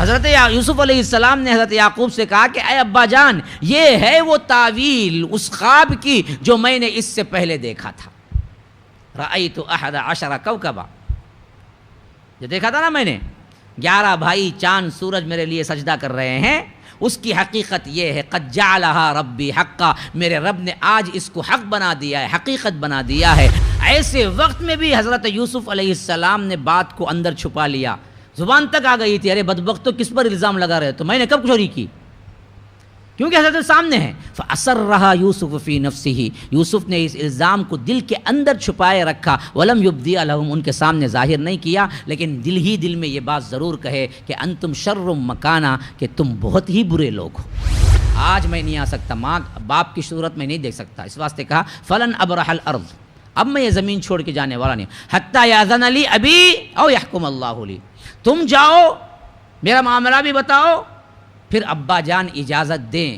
حضرت یوسف علیہ السلام نے حضرت یعقوب سے کہا کہ اے ابا جان، یہ ہے وہ تعویل اس خواب کی جو میں نے اس سے پہلے دیکھا تھا۔ رأیت 11 کوكبا، جو دیکھا تھا نا میں نے، 11 بھائی چاند سورج میرے لیے سجدہ کر رہے ہیں، اس کی حقیقت یہ ہے قد جعلھا ربی حقا، میرے رب نے آج اس کو حق بنا دیا ہے، حقیقت بنا دیا ہے۔ ایسے وقت میں بھی حضرت یوسف علیہ السلام نے بات کو اندر چھپا لیا، زبان تک آ گئی تھی، ارے بدبختو کس پر الزام لگا رہے تو میں نے کب چوری کی، کیونکہ حضرت سامنے ہے۔ فَأَسَرَّھَا يُوسُفُ فِي نَفْسِهِ، یوسف نے اس الزام کو دل کے اندر چھپائے رکھا، وَلَمْ يُبْدِيَ لَهُمْ، ان کے سامنے ظاہر نہیں کیا، لیکن دل ہی دل میں یہ بات ضرور کہے کہ انتم شر مکانا، کہ تم بہت ہی برے لوگ ہو۔ آج میں نہیں آ سکتا، ماں باپ کی صورت میں نہیں دیکھ سکتا، اس واسطے کہا فَلَنْ أَبْرَحَ الْأَرْض، اب میں یہ زمین چھوڑ کے جانے والا نہیں، حَتَّى يَأْذَنَ لِي أَبِي أَوْ يَحْكُمَ اللَّهُ لِي، تم جاؤ میرا معاملہ بھی بتاؤ، پھر ابا جان اجازت دیں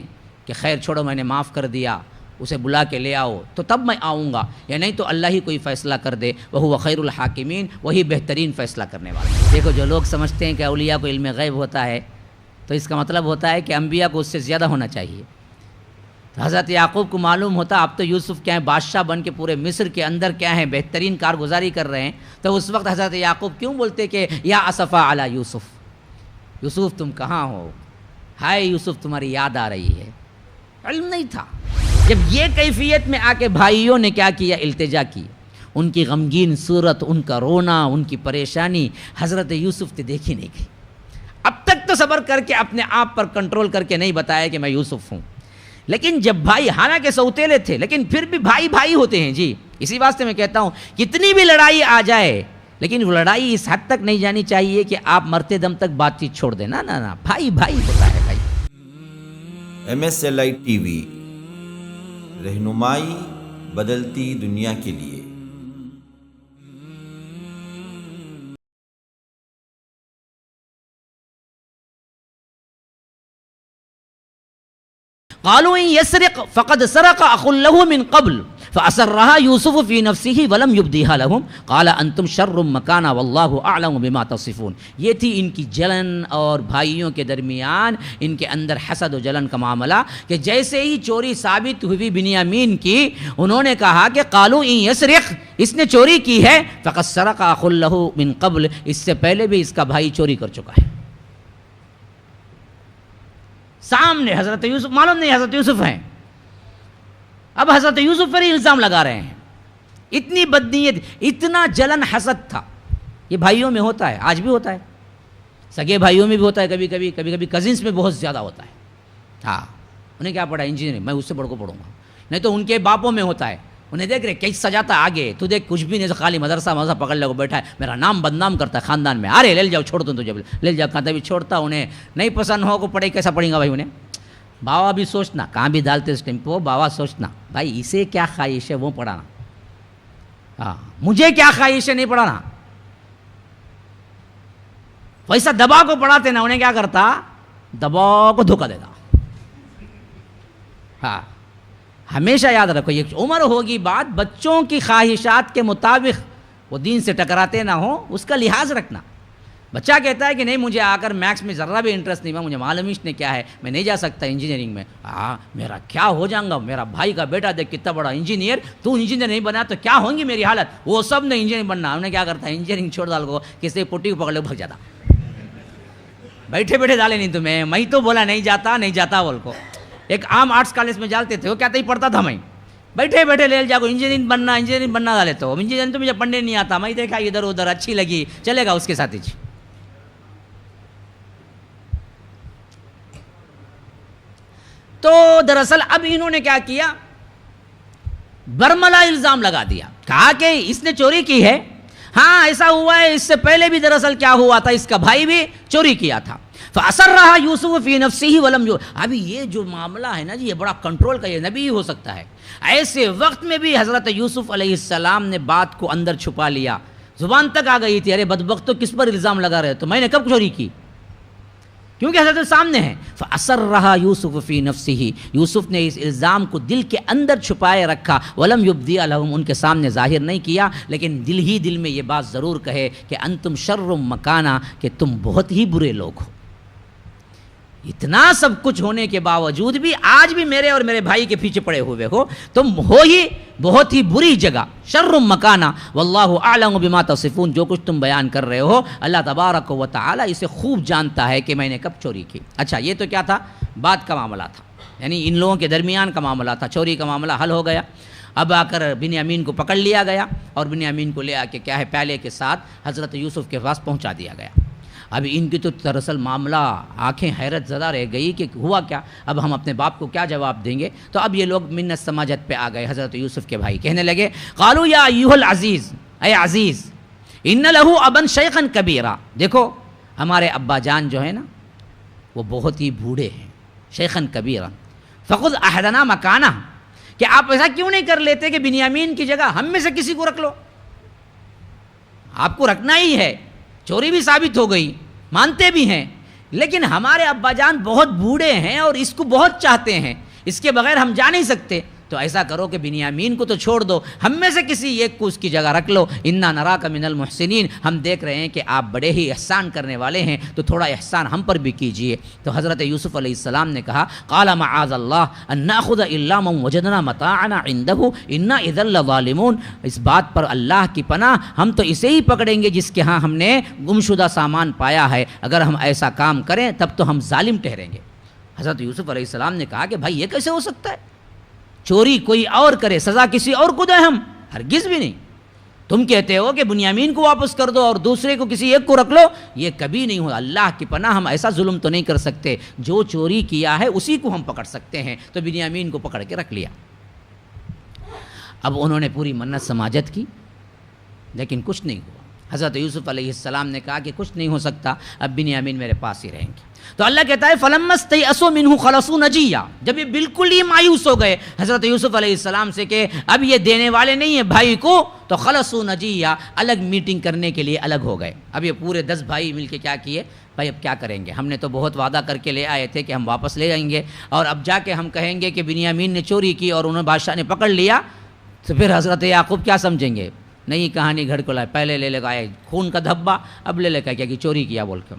کہ خیر چھوڑو میں نے معاف کر دیا، اسے بلا کے لے آؤ تو تب میں آؤں گا، یا نہیں تو اللہ ہی کوئی فیصلہ کر دے، وَهُوَ خَيْرُ الْحَاكِمِينَ، وہی بہترین فیصلہ کرنے والا۔ دیکھو جو لوگ سمجھتے ہیں کہ اولیاء کو علم غیب ہوتا ہے تو اس کا مطلب ہوتا ہے کہ انبیاء کو اس سے زیادہ ہونا چاہیے۔ حضرت یعقوب کو معلوم ہوتا اب تو یوسف کیا ہے، بادشاہ بن کے پورے مصر کے اندر کیا ہے بہترین کارگزاری کر رہے ہیں، تو اس وقت حضرت یعقوب کیوں بولتے کہ یا اسفا علی یوسف، یوسف تم کہاں ہو، ہائے یوسف تمہاری یاد آ رہی ہے۔ علم نہیں تھا۔ جب یہ کیفیت میں آ کے بھائیوں نے کیا کیا، التجا کی، ان کی غمگین صورت، ان کا رونا، ان کی پریشانی حضرت یوسف نے دیکھی نہیں گئی۔ اب تک تو صبر کر کے اپنے آپ پر کنٹرول کر کے نہیں بتایا کہ میں یوسف ہوں، لیکن جب بھائی، حالانکہ سوتیلے تھے لیکن پھر بھی بھائی بھائی ہوتے ہیں جی۔ اسی واسطے میں کہتا ہوں کتنی بھی لڑائی آ جائے لیکن وہ لڑائی اس حد تک نہیں جانی چاہیے کہ آپ مرتے دم تک بات چیت چھوڑ دیں، نا، بھائی بھائی ہوتا ہے بھائی۔ MSLI TV، رہنمائی بدلتی دنیا کے لیے۔ قالوا ان يسرق فقد سرق اخ له من قبل فأسرها يوسف في نفسه ولم يبديها لهم قال انتم شر مكانا والله اعلم بما تصفون۔ یہ تھی ان کی جلن اور بھائیوں کے درمیان ان کے اندر حسد و جلن کا معاملہ، کہ جیسے ہی چوری ثابت ہوئی بنیامین کی، انہوں نے کہا کہ قالوا ان يسرق، اس نے چوری کی ہے، فقد سرق اخ له من قبل، اس سے پہلے بھی اس کا بھائی چوری کر چکا ہے۔ سامنے حضرت یوسف، معلوم نہیں حضرت یوسف ہیں، اب حضرت یوسف پر ہی الزام لگا رہے ہیں۔ اتنی بدنیت، اتنا جلن حسد تھا، یہ بھائیوں میں ہوتا ہے، آج بھی ہوتا ہے، سگے بھائیوں میں بھی ہوتا ہے، کبھی کبھی کزنس میں بہت زیادہ ہوتا ہے۔ ہاں، انہیں کیا پڑھا انجینئرنگ، میں اس سے بڑھ کو پڑھوں گا، نہیں تو ان کے باپوں میں ہوتا ہے، انہیں دیکھ رہے کیس سجاتا آگے، تو دیکھ کچھ بھی نہیں، خالی مدرسہ پکڑ لے کو بیٹھا ہے، میرا نام بدنام کرتا ہے خاندان میں، ارے لے جاؤ چھوڑ دوں تجھے، لے جاؤ، کہتا بھی چھوڑتا، انہیں نہیں پسند ہو کو پڑھے کیسا پڑھیں گا بھائی انہیں۔ باوا بھی سوچنا، کہاں بھی ڈالتے اس ٹیمپو، باوا سوچنا بھائی اسے کیا خواہش ہے وہ پڑھانا، ہاں مجھے کیا خواہش ہے نہیں پڑھانا۔ ویسا دبا کو پڑھاتے نا، انہیں کیا کرتا، دبا کو دھوکہ دیتا۔ ہاں ہمیشہ یاد رکھو، یہ عمر ہوگی بات، بچوں کی خواہشات کے مطابق وہ دین سے ٹکراتے نہ ہو، اس کا لحاظ رکھنا۔ بچہ کہتا ہے کہ نہیں مجھے آ کر میکس میں ذرہ بھی انٹرسٹ نہیں ہوا، مجھے معلوم ہی نہیں کیا ہے، میں نہیں جا سکتا انجینئرنگ میں، میرا کیا ہو جاؤں گا، میرا بھائی کا بیٹا دیکھ کتنا بڑا انجینئر، تو انجینئر نہیں بنا تو کیا ہوں گی میری حالت، وہ سب نے انجینئر بننا، انہیں کیا کرتا ہے انجینئرنگ چھوڑ ڈال کو، کسی پٹی کو پکڑ لے بھگ جاتا، بیٹھے بیٹھے ڈالے نہیں تمہیں، میں تو بولا نہیں جاتا بول کو۔ ایک عام آرٹس کالج میں جالتے تھے، وہ کہتا ہی پڑھتا تھا، میں بیٹھے بیٹھے لے جا کو انجینئرنگ بننا ڈالے، تو انجینئرنگ تو مجھے پڑھنے نہیں آتا، میں دیکھا ادھر ادھر اچھی لگی، چلے گا اس کے ساتھ ہی۔ تو دراصل اب انہوں نے کیا کیا، برملا الزام لگا دیا، کہا کہ اس نے چوری کی ہے، ہاں ایسا ہوا ہے، اس سے پہلے بھی دراصل کیا ہوا تھا، اس کا بھائی بھی چوری کیا تھا۔ فَأَسَرَّهَا يُوسُفُ فِي نَفْسِهِ وَلَمْ ابھی یہ جو معاملہ ہے نا جی، یہ بڑا کنٹرول کا، یہ نبی ہی ہو سکتا ہے۔ ایسے وقت میں بھی حضرت یوسف علیہ السلام نے بات کو اندر چھپا لیا، زبان تک آ گئی تھی، ارے بدبختو کس پر الزام لگا رہے تو میں نے کب چوری کی، کیونکہ حضرت سامنے ہے۔ فَأَسَرَّهَا يُوسُفُ فِي نَفْسِهِ، یوسف نے اس الزام کو دل کے اندر چھپائے رکھا، وَلَمْ يُبْدِيَ لَهُمْ، ان کے سامنے ظاہر نہیں کیا، لیکن دل ہی دل میں یہ بات ضرور کہے کہ انتم شر مکانا، کہ تم بہت ہی برے لوگ ہو۔ اتنا سب کچھ ہونے کے باوجود بھی آج بھی میرے اور میرے بھائی کے پیچھے پڑے ہوئے ہو، تم ہو ہی بہت ہی بری جگہ، شر مکانہ، واللہ اعلم بما تصفون، جو کچھ تم بیان کر رہے ہو اللہ تبارک و تعالی اسے خوب جانتا ہے کہ میں نے کب چوری کی۔ اچھا یہ تو کیا تھا؟ بات کا معاملہ تھا، یعنی ان لوگوں کے درمیان کا معاملہ تھا، چوری کا معاملہ حل ہو گیا۔ اب آ کر بنیامین کو پکڑ لیا گیا اور بنیامین کو لے آ کے کیا ہے پیالے کے ساتھ حضرت یوسف کے پاس پہنچا دیا گیا۔ اب ان کی تو دراصل معاملہ آنکھیں حیرت زدہ رہ گئی کہ ہوا کیا، اب ہم اپنے باپ کو کیا جواب دیں گے؟ تو اب یہ لوگ منت سماجت پہ آ گئے۔ حضرت یوسف کے بھائی کہنے لگے قالوا یا ایھا العزیز، اے عزیز، ان لہ ابا شیخا کبیرا، دیکھو ہمارے ابا جان جو ہے نا وہ بہت ہی بوڑھے ہیں، شیخا کبیرا، فخذ احدنا مکانہ، کہ آپ ایسا کیوں نہیں کر لیتے کہ بنیامین کی جگہ ہم میں سے کسی کو رکھ لو؟ آپ کو رکھنا ہی ہے، چوری بھی ثابت ہو گئی، مانتے بھی ہیں، لیکن ہمارے ابا جان بہت بوڑھے ہیں اور اس کو بہت چاہتے ہیں، اس کے بغیر ہم جا نہیں سکتے، تو ایسا کرو کہ بنیامین کو تو چھوڑ دو، ہم میں سے کسی ایک کو اس کی جگہ رکھ لو، انا نراک من المحسنین، ہم دیکھ رہے ہیں کہ آپ بڑے ہی احسان کرنے والے ہیں، تو تھوڑا احسان ہم پر بھی کیجئے۔ تو حضرت یوسف علیہ السلام نے کہا قال معاذ اللہ ان ناخذ الا من وجدنا متاعنا عنده انا اذا لظالمون، اس بات پر اللہ کی پناہ، ہم تو اسے ہی پکڑیں گے جس کے ہاں ہم نے گمشدہ سامان پایا ہے، اگر ہم ایسا کام کریں تب تو ہم ظالم ٹھہریں گے۔ حضرت یوسف علیہ السلام نے کہا کہ بھائی یہ کیسے ہو سکتا ہے؟ چوری کوئی اور کرے سزا کسی اور کو دیں، ہم ہرگز بھی نہیں۔ تم کہتے ہو کہ بنیامین کو واپس کر دو اور دوسرے کو کسی ایک کو رکھ لو، یہ کبھی نہیں ہو، اللہ کی پناہ ہم ایسا ظلم تو نہیں کر سکتے، جو چوری کیا ہے اسی کو ہم پکڑ سکتے ہیں۔ تو بنیامین کو پکڑ کے رکھ لیا۔ اب انہوں نے پوری منت سماجت کی لیکن کچھ نہیں ہوا۔ حضرت یوسف علیہ السلام نے کہا کہ کچھ نہیں ہو سکتا، اب بنیامین میرے پاس ہی رہیں گے۔ تو اللہ کہتا ہے فَلَمَّا اسْتَيْأَسُوا مِنْهُ خَلَصُوا نَجِيًّا، جب یہ بالکل ہی مایوس ہو گئے حضرت یوسف علیہ السلام سے کہ اب یہ دینے والے نہیں ہیں بھائی کو، تو خَلَصُوا نَجِيًّا، الگ میٹنگ کرنے کے لیے الگ ہو گئے۔ اب یہ پورے 10 بھائی مل کے کیا کیے، بھائی اب کیا کریں گے، ہم نے تو بہت وعدہ کر کے لے آئے تھے کہ ہم واپس لے جائیں گے، اور اب جا کے ہم کہیں گے کہ بنیامین نے چوری کی اور انہیں بادشاہ نے پکڑ لیا، تو پھر حضرت یعقوب کیا سمجھیں گے؟ نئی کہانی گھڑ کو لائے، پہلے لے لے آئے خون کا دھبا، اب لے لے کیا کہ چوری کیا بول کے۔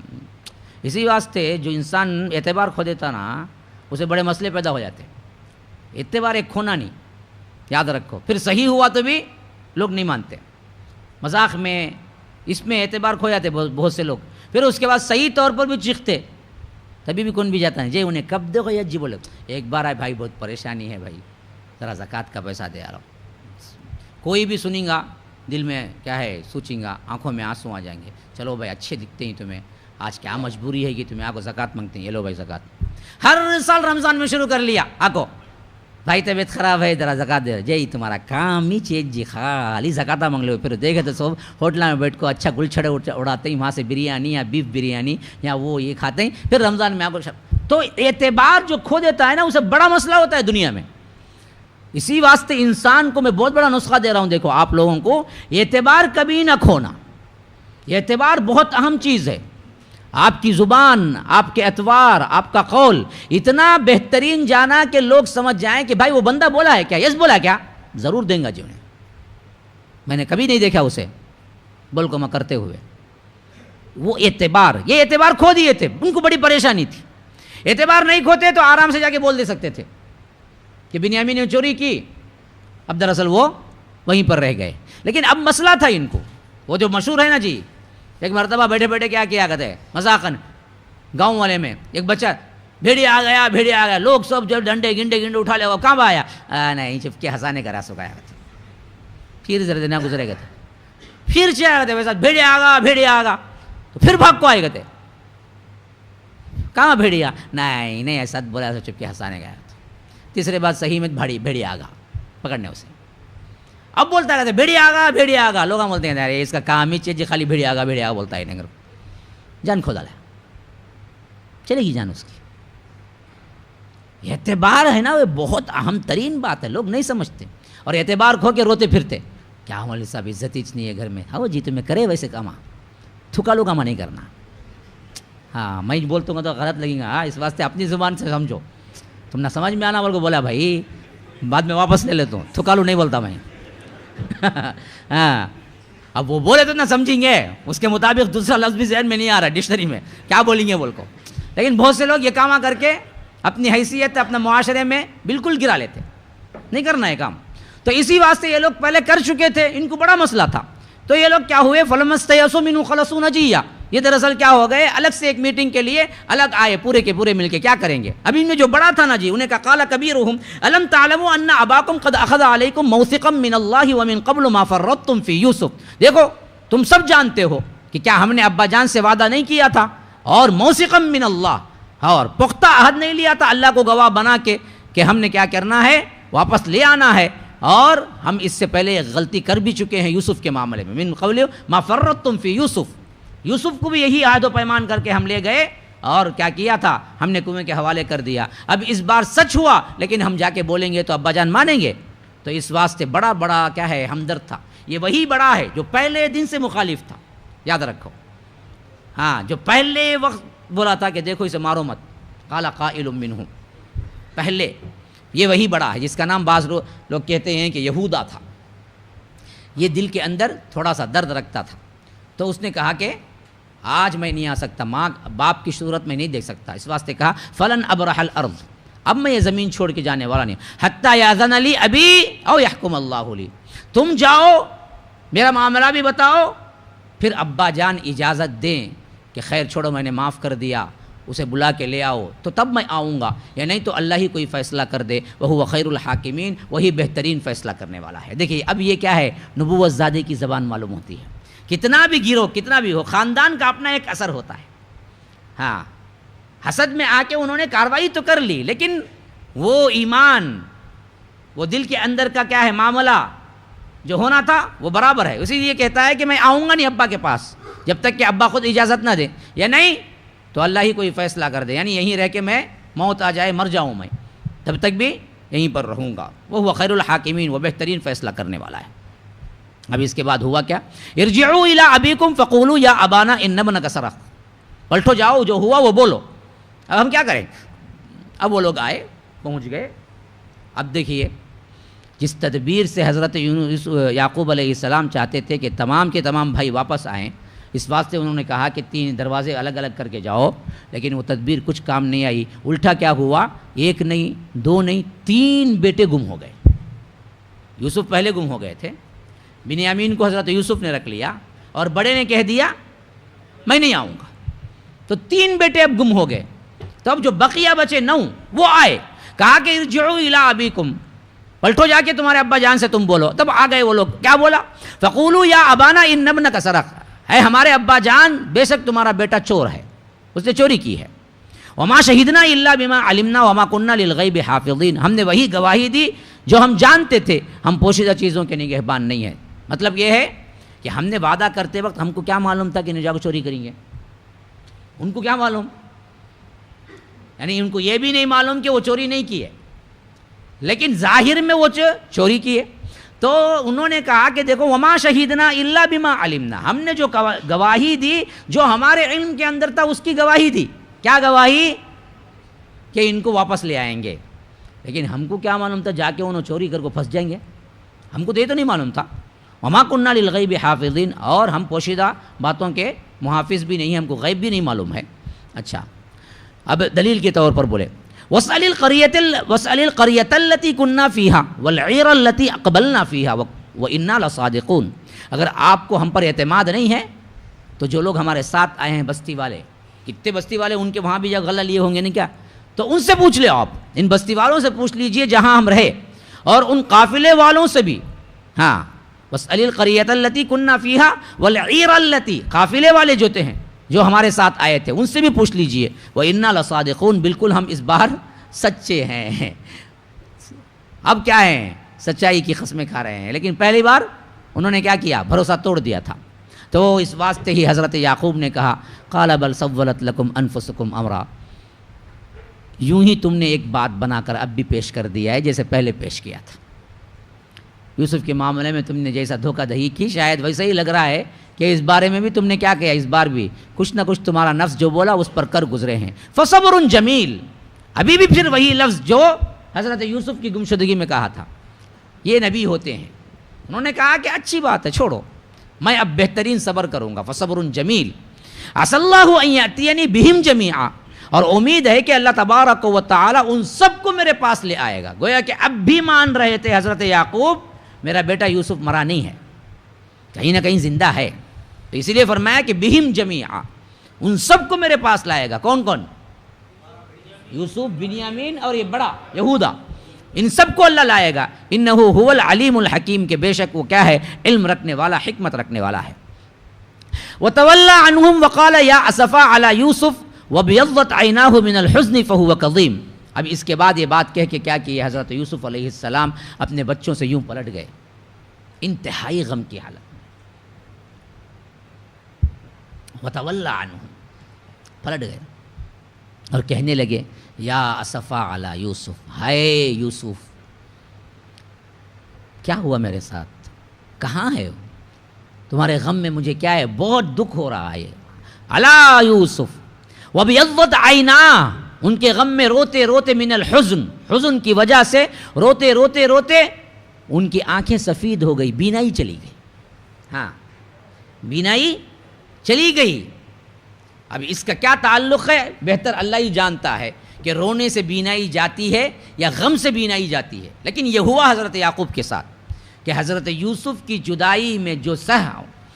اسی واسطے جو انسان اعتبار کھو دیتا نا اسے بڑے مسئلے پیدا ہو جاتے ہیں۔ اعتبار ایک کھونا نہیں، یاد رکھو، پھر صحیح ہوا تو بھی لوگ نہیں مانتے، مذاق میں اس میں اعتبار کھو جاتے بہت سے لوگ، پھر اس کے بعد صحیح طور پر بھی چیختے، تبھی بھی کون بھی جاتا ہے جی انہیں کب دے گا جی، بولے ایک بار آئے بھائی بہت پریشانی ہے بھائی ذرا زکوٰۃ کا پیسہ دے آ رہا ہوں۔ کوئی بھی سنیں گا دل میں کیا ہے سوچیں گا، آنکھوں میں آنسو آ جائیں گے، چلو بھائی اچھے دکھتے ہیں تمہیں، آج کیا مجبوری ہے کہ تمہیں آ کو زکوٰۃ مانگتے ہیں، یہ لو بھائی زکوٰۃ۔ ہر سال رمضان میں شروع کر لیا، آکو بھائی طبیعت خراب ہے ذرا زکوٰۃ دے، جی تمہارا کام ہی چیز جی خالی زکوٰۃ مانگ لو، پھر دیکھے تو سب ہوٹل میں بیٹھ کو اچھا گل چھڑے اڑاتے ہیں، وہاں سے بریانی یا بیف بریانی یا وہ یہ کھاتے ہیں، پھر رمضان میں آکو۔ تو اعتبار جو کھو دیتا ہے نا اسے بڑا مسئلہ ہوتا ہے دنیا میں۔ اسی واسطے انسان کو میں بہت بڑا نسخہ دے رہا ہوں، دیکھو آپ لوگوں کو اعتبار کبھی نہ کھونا، اعتبار بہت اہم چیز ہے۔ آپ کی زبان، آپ کے اطوار، آپ کا قول اتنا بہترین جانا کہ لوگ سمجھ جائیں کہ بھائی وہ بندہ بولا ہے کیا، یس بولا کیا، ضرور دیں گا جی انہیں، میں نے کبھی نہیں دیکھا اسے بول کو میں کرتے ہوئے۔ وہ اعتبار، یہ اعتبار کھو دیے تھے، ان کو بڑی پریشانی تھی۔ اعتبار نہیں کھوتے تو آرام سے جا کے بول دے سکتے تھے کہ بنیامین نے چوری کی، اب دراصل وہ وہیں پر رہ گئے۔ لیکن اب مسئلہ تھا ان کو، وہ جو مشہور ہے نا جی، ایک مرتبہ بیٹھے بیٹھے کیا کیا کرتے مذاقن گاؤں والے میں ایک بچہ بھیڑیا آ گیا، بھیڑیا آ گیا، لوگ سب جب ڈنڈے گنڈے اٹھا لے، وہ کہاں آیا نہیں چپ کے ہنسانے کا راس گایا کرتے، پھر ذرا دینا گزرے گا تھے، پھر چاہے گا ویسا بھیڑیا آگا بھیڑیا آگا، تو پھر بھاگ کو آئے گا تھے، کہاں بھیڑیا، نہیں نہیں ایسا بولا ایسا چپ کے ہنسانے گیا، تیسرے بات صحیح میں بھیڑیا آگا پکڑنے اسے، اب بولتا رہتا ہے بھیڑیا آگا، لوگ بولتے ہیں اس کا کام ہی چیز خالی بھیڑیا آگا بولتا ہے، نگر جان کھو ڈالا، چلے گی جان اس کی۔ اعتبار ہے نا وہ بہت اہم ترین بات ہے، لوگ نہیں سمجھتے، اور اعتبار کھو کے روتے پھرتے، کیا مولوی صاحب عزت ہی نہیں ہے گھر میں، ہاں جی تمہیں کرے ویسے کما، تھکا لو کما نہیں کرنا، ہاں میں بولتا ہوں تو غلط لگیں گا، اس واسطے اپنی زبان سے سمجھو، تم نہ سمجھ میں آنا بول کو بولا بھائی بعد میں واپس لے لیتا ہوں، تھکا لو نہیں بولتا میں ہاں، اب وہ بولے تو نہ سمجھیں گے، اس کے مطابق دوسرا لفظ بھی ذہن میں نہیں آ رہا ڈکشنری میں، کیا بولیں گے بول کو، لیکن بہت سے لوگ یہ کام کر کے اپنی حیثیت اپنے معاشرے میں بالکل گرا لیتے، نہیں کرنا ہے کام. تو اسی واسطے یہ لوگ پہلے کر چکے تھے، ان کو بڑا مسئلہ تھا. تو یہ لوگ کیا ہوئے، فَلَمَّا اسْتَيْأَسُوا مِنْهُ خَلَصُوا نَجِيًّا، یہ دراصل کیا ہو گئے، الگ سے ایک میٹنگ کے لیے الگ آئے، پورے کے پورے مل کے کیا کریں گے. اب ان میں جو بڑا تھا نا جی، انہیں کہا قَالَ كَبِيرُهُمْ أَلَمْ تَعْلَمُوا أَنَّ أَبَاكُمْ قَدْ أَخَذَ عَلَيْكُمْ مَوْثِقًا مِّنَ اللَّهِ وَمِن قَبْلُ مَا فَرَّطْتُمْ فِي يُوسُف. دیکھو تم سب جانتے ہو کہ کیا ہم نے ابا جان سے وعدہ نہیں کیا تھا، اور موثقا من اللہ، اور پختہ عہد نہیں لیا تھا اللہ کو گواہ بنا کے کہ ہم نے کیا کرنا ہے، واپس لے آنا ہے. اور ہم اس سے پہلے غلطی کر بھی چکے ہیں یوسف کے معاملے میں. من قبل ما فرطتم فی یوسف، یوسف کو بھی یہی عہد و پیمان کر کے ہم لے گئے اور کیا کیا تھا، ہم نے کنویں کے حوالے کر دیا. اب اس بار سچ ہوا، لیکن ہم جا کے بولیں گے تو ابا جان مانیں گے. تو اس واسطے بڑا بڑا کیا ہے، ہمدرد تھا. یہ وہی بڑا ہے جو پہلے دن سے مخالف تھا، یاد رکھو. ہاں، جو پہلے وقت بولا تھا کہ دیکھو اسے مارو مت، قال قائل منہم، پہلے. یہ وہی بڑا ہے جس کا نام بعض لوگ کہتے ہیں کہ یہودا تھا. یہ دل کے اندر تھوڑا سا درد رکھتا تھا، تو اس نے کہا کہ آج میں نہیں آ سکتا، ماں باپ کی صورت میں نہیں دیکھ سکتا. اس واسطے کہا فلن ابرح الارض، اب میں یہ زمین چھوڑ کے جانے والا نہیں، حتی یاذن لی ابی او یحکم اللہ لی. تم جاؤ، میرا معاملہ بھی بتاؤ، پھر ابا جان اجازت دیں کہ خیر چھوڑو میں نے معاف کر دیا، اسے بلا کے لے آؤ تو تب میں آؤں گا، یا نہیں تو اللہ ہی کوئی فیصلہ کر دے. وہو خیر الحاکمین، وہی بہترین فیصلہ کرنے والا ہے. دیکھیے اب یہ کیا ہے، نبوت زادے کی زبان معلوم ہوتی ہے. کتنا بھی گرو، کتنا بھی ہو، خاندان کا اپنا ایک اثر ہوتا ہے. ہاں، حسد میں آ کے انہوں نے کارروائی تو کر لی، لیکن وہ ایمان، وہ دل کے اندر کا کیا ہے معاملہ جو ہونا تھا وہ برابر ہے. اسی لیے کہتا ہے کہ میں آؤں گا نہیں ابا کے پاس جب تک کہ ابا خود اجازت نہ دے، یا نہیں تو اللہ ہی کوئی فیصلہ کر دے، یعنی یہیں رہ کے میں موت آ جائے مر جاؤں میں، تب تک بھی یہیں پر رہوں گا. وہ خیر الحاکمین، وہ بہترین فیصلہ کرنے والا ہے. اب اس کے بعد ہوا کیا، ارجعوا الی ابیکم فقولوا یا ابانا ان ابنک سرق، پلٹو جاؤ، جو ہوا وہ بولو. اب ہم کیا کریں. اب وہ لوگ آئے، پہنچ گئے. اب دیکھیے جس تدبیر سے حضرت یعقوب علیہ السلام چاہتے تھے کہ تمام کے تمام بھائی واپس آئیں، اس واسطے انہوں نے کہا کہ 3 دروازے الگ الگ کر کے جاؤ، لیکن وہ تدبیر کچھ کام نہیں آئی. الٹا کیا ہوا، 1 نہیں 2 نہیں 3 بیٹے گم ہو گئے. یوسف پہلے گم ہو گئے تھے، بنیامین کو حضرت یوسف نے رکھ لیا، اور بڑے نے کہہ دیا میں نہیں آؤں گا. تو 3 بیٹے اب گم ہو گئے. تو اب جو بقیہ بچے 9 وہ آئے، کہا کہ ارجعوا الی ابیکم، پلٹو جا کے تمہارے ابا جان سے تم بولو. تب آ گئے وہ لوگ، کیا بولا، فقولوا یا ابانا ان ابنک سرق، ہے ہمارے ابا جان بے شک تمہارا بیٹا چور ہے، اس نے چوری کی ہے. وما شہدنا الا بما علمنا وما كنا للغیب حافظین، ہم نے وہی گواہی دی جو ہم جانتے تھے، ہم پوشیدہ چیزوں کے نگہبان نہیں ہیں. مطلب یہ ہے کہ ہم نے وعدہ کرتے وقت ہم کو کیا معلوم تھا کہ نجا کو چوری کریں گے، ان کو کیا معلوم، یعنی ان کو یہ بھی نہیں معلوم کہ وہ چوری نہیں کی ہے، لیکن ظاہر میں وہ چوری کی ہے. تو انہوں نے کہا کہ دیکھو وما شہیدنا الا بما علمنا، ہم نے جو گواہی دی جو ہمارے علم کے اندر تھا اس کی گواہی دی. کیا گواہی، کہ ان کو واپس لے آئیں گے. لیکن ہم کو کیا معلوم تھا جا کے انہوں چوری کر کو پھنس جائیں گے، ہم کو تو یہ تو نہیں معلوم تھا. وما كنا للغیب حافظین، اور ہم پوشیدہ باتوں کے محافظ بھی نہیں، ہم کو غیب بھی نہیں معلوم ہے. اچھا، اب دلیل کے طور پر بولے واسأل القرية التي كنا فيها والعير التي اقبلنا فيها وإنا لصادقون. اگر آپ کو ہم پر اعتماد نہیں ہے تو جو لوگ ہمارے ساتھ آئے ہیں بستی والے، کتنے بستی والے ان کے وہاں بھی غلہ لیے ہوں گے نہیں کیا، تو ان سے پوچھ لے، آپ ان بستی والوں سے پوچھ لیجئے جہاں ہم رہے، اور ان قافلے والوں سے بھی. ہاں، واسأل القرية التي كنا فيها والعير التي، قافلے والے جو ہیں جو ہمارے ساتھ آئے تھے ان سے بھی پوچھ لیجئے. وَإِنَّا لَصَادِقُونَ، بالکل ہم اس بار سچے ہیں. اب کیا ہیں، سچائی کی قسمیں کھا رہے ہیں، لیکن پہلی بار انہوں نے کیا کیا، بھروسہ توڑ دیا تھا. تو اس واسطے ہی حضرت یعقوب نے کہا قَالَ بَلْ سَوَّلَتْ لَكُمْ أَنفُسُكُمْ أَمْرًا، یوں ہی تم نے ایک بات بنا کر اب بھی پیش کر دیا ہے جیسے پہلے پیش کیا تھا. یوسف کے معاملے میں تم نے جیسا دھوکہ دہی کی، شاید ویسا ہی لگ رہا ہے کہ اس بارے میں بھی تم نے کیا کیا، اس بار بھی کچھ نہ کچھ تمہارا نفس جو بولا اس پر کر گزرے ہیں. فصبر جمیل، ابھی بھی پھر وہی لفظ جو حضرت یوسف کی گمشدگی میں کہا تھا. یہ نبی ہوتے ہیں، انہوں نے کہا کہ اچھی بات ہے، چھوڑو، میں اب بہترین صبر کروں گا. فصبر جمیل عسى اللہ ان یاتینی بہم جمیعا، اور امید ہے کہ اللہ تبارک و تعالی ان سب کو میرے پاس لے آئے گا. گویا کہ اب بھی مان رہے تھے حضرت یعقوب میرا بیٹا یوسف مرا نہیں ہے, کہیں نہ کہیں زندہ ہے. تو اسی لیے فرمایا کہ بہم جمیعا, ان سب کو میرے پاس لائے گا. کون کون؟ یوسف, بنیامین اور یہ بڑا یہودا, ان سب کو اللہ لائے گا. انہ هو العلیم الحکیم, کہ بے شک وہ کیا ہے, علم رکھنے والا, حکمت رکھنے والا ہے. وتولى عنهم وقال يا اسفا على يوسف وابيضت عيناه من الحزن فهو كظيم. اب اس کے بعد یہ بات کہہ کے کیا کہ حضرت یوسف علیہ السلام اپنے بچوں سے یوں پلٹ گئے انتہائی غم کی حالت میں. وتولى عنهم, پلٹ گئے اور کہنے لگے یا اسفا علی یوسف, ہائے یوسف کیا ہوا میرے ساتھ, کہاں ہے وہ, تمہارے غم میں مجھے کیا ہے, بہت دکھ ہو رہا ہے. علی یوسف وابیضت عیناہ, ان کے غم میں روتے روتے, من الحزن, حزن کی وجہ سے روتے روتے روتے ان کی آنکھیں سفید ہو گئی, بینائی چلی گئی. ہاں بینائی چلی گئی. اب اس کا کیا تعلق ہے, بہتر اللہ ہی جانتا ہے کہ رونے سے بینائی جاتی ہے یا غم سے بینائی جاتی ہے. لیکن یہ ہوا حضرت یعقوب کے ساتھ کہ حضرت یوسف کی جدائی میں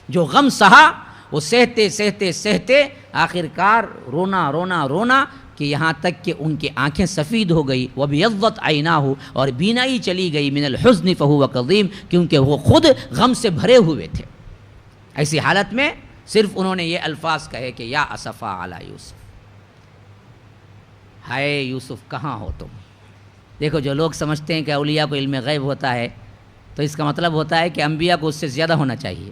جو غم سہا, وہ سہتے سہتے سہتے آخرکار رونا رونا رونا کہ یہاں تک کہ ان کی آنکھیں سفید ہو گئی. وَبِيَضَّتْ عَيْنَاهُ, اور بینائی چلی گئی, من الحزن فَهُوَ كَظِيمٌ, کیونکہ وہ خود غم سے بھرے ہوئے تھے. ایسی حالت میں صرف انہوں نے یہ الفاظ کہے کہ یا اسفا علی یوسف, ہائے یوسف کہاں ہو تم. دیکھو جو لوگ سمجھتے ہیں کہ اولیاء کو علم غیب ہوتا ہے تو اس کا مطلب ہوتا ہے کہ انبیاء کو اس سے زیادہ ہونا چاہیے.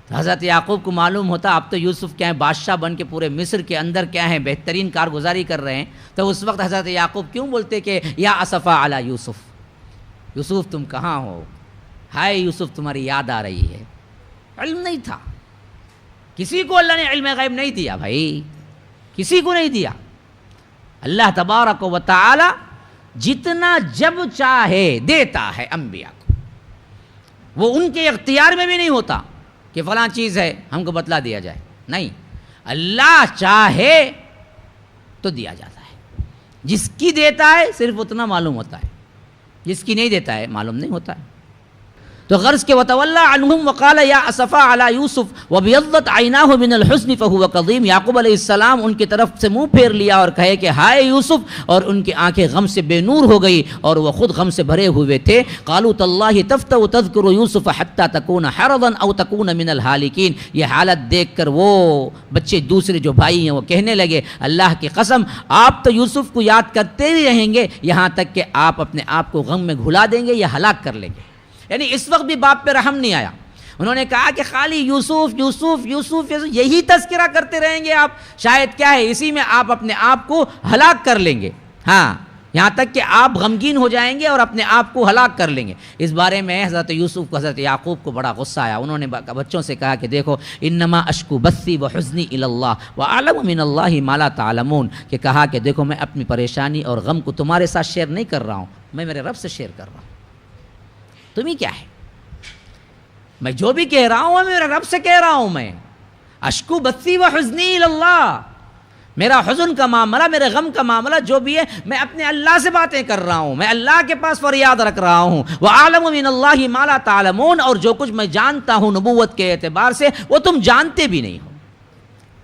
تو حضرت یعقوب کو معلوم ہوتا اب تو یوسف کیا ہے, بادشاہ بن کے پورے مصر کے اندر کیا ہے, بہترین کارگزاری کر رہے ہیں. تو اس وقت حضرت یعقوب کیوں بولتے کہ یا اسفا علی یوسف, یوسف تم کہاں ہو, ہائے یوسف تمہاری یاد آ رہی ہے. علم نہیں تھا, کسی کو اللہ نے علم غیب نہیں دیا بھائی, کسی کو نہیں دیا. اللہ تبارک و تعالی جتنا جب چاہے دیتا ہے انبیاء کو, وہ ان کے اختیار میں بھی نہیں ہوتا کہ فلاں چیز ہے ہم کو بتلا دیا جائے. نہیں, اللہ چاہے تو دیا جاتا ہے. جس کی دیتا ہے صرف اتنا معلوم ہوتا ہے, جس کی نہیں دیتا ہے معلوم نہیں ہوتا ہے. تو غرض کے وتولى عنهم وقال یا اسفا علی یوسف وابیضت عیناہ من الحزن فهو كظیم. یعقوب علیہ السلام ان کی طرف سے منہ پھیر لیا اور کہے کہ ہائے یوسف, اور ان کی آنکھیں غم سے بے نور ہو گئی اور وہ خود غم سے بھرے ہوئے تھے. قالوا تاللہ تفتأ تذکر یوسف حتى تکون حرضا او تکون من الہالکین. یہ حالت دیکھ کر وہ بچے دوسرے جو بھائی ہیں وہ کہنے لگے اللہ کی قسم آپ تو یوسف کو یاد کرتے ہی رہیں گے یہاں تک کہ آپ اپنے آپ کو غم میں گھلا دیں گے یا ہلاک کر لیں گے. یعنی اس وقت بھی باپ پہ رحم نہیں آیا. انہوں نے کہا کہ خالی یوسف یوسف یوسف یہی تذکرہ کرتے رہیں گے آپ, شاید کیا ہے اسی میں آپ اپنے آپ کو ہلاک کر لیں گے. ہاں, یہاں تک کہ آپ غمگین ہو جائیں گے اور اپنے آپ کو ہلاک کر لیں گے. اس بارے میں حضرت یوسف کو, حضرت یعقوب کو بڑا غصہ آیا. انہوں نے بچوں سے کہا کہ دیکھو انما اشکو بثی وحزنی الی اللہ واعلم من اللہ ما لا تعلمون, کہ کہا کہ دیکھو میں اپنی پریشانی اور غم کو تمہارے ساتھ شیئر نہیں کر رہا ہوں, میں میرے رب سے شیئر کر رہا ہوں. تمہیں کیا ہے, میں جو بھی کہہ رہا ہوں میں میرے رب سے کہہ رہا ہوں. میں اشکو بثی وحزنی الی اللہ, میرا حزن کا معاملہ, میرے غم کا معاملہ جو بھی ہے میں اپنے اللہ سے باتیں کر رہا ہوں, میں اللہ کے پاس فریاد رکھ رہا ہوں. وَأَعْلَمُ مِنَ اللَّهِ مَا لَا تَعْلَمُونَ, اور جو کچھ میں جانتا ہوں نبوت کے اعتبار سے وہ تم جانتے بھی نہیں ہو.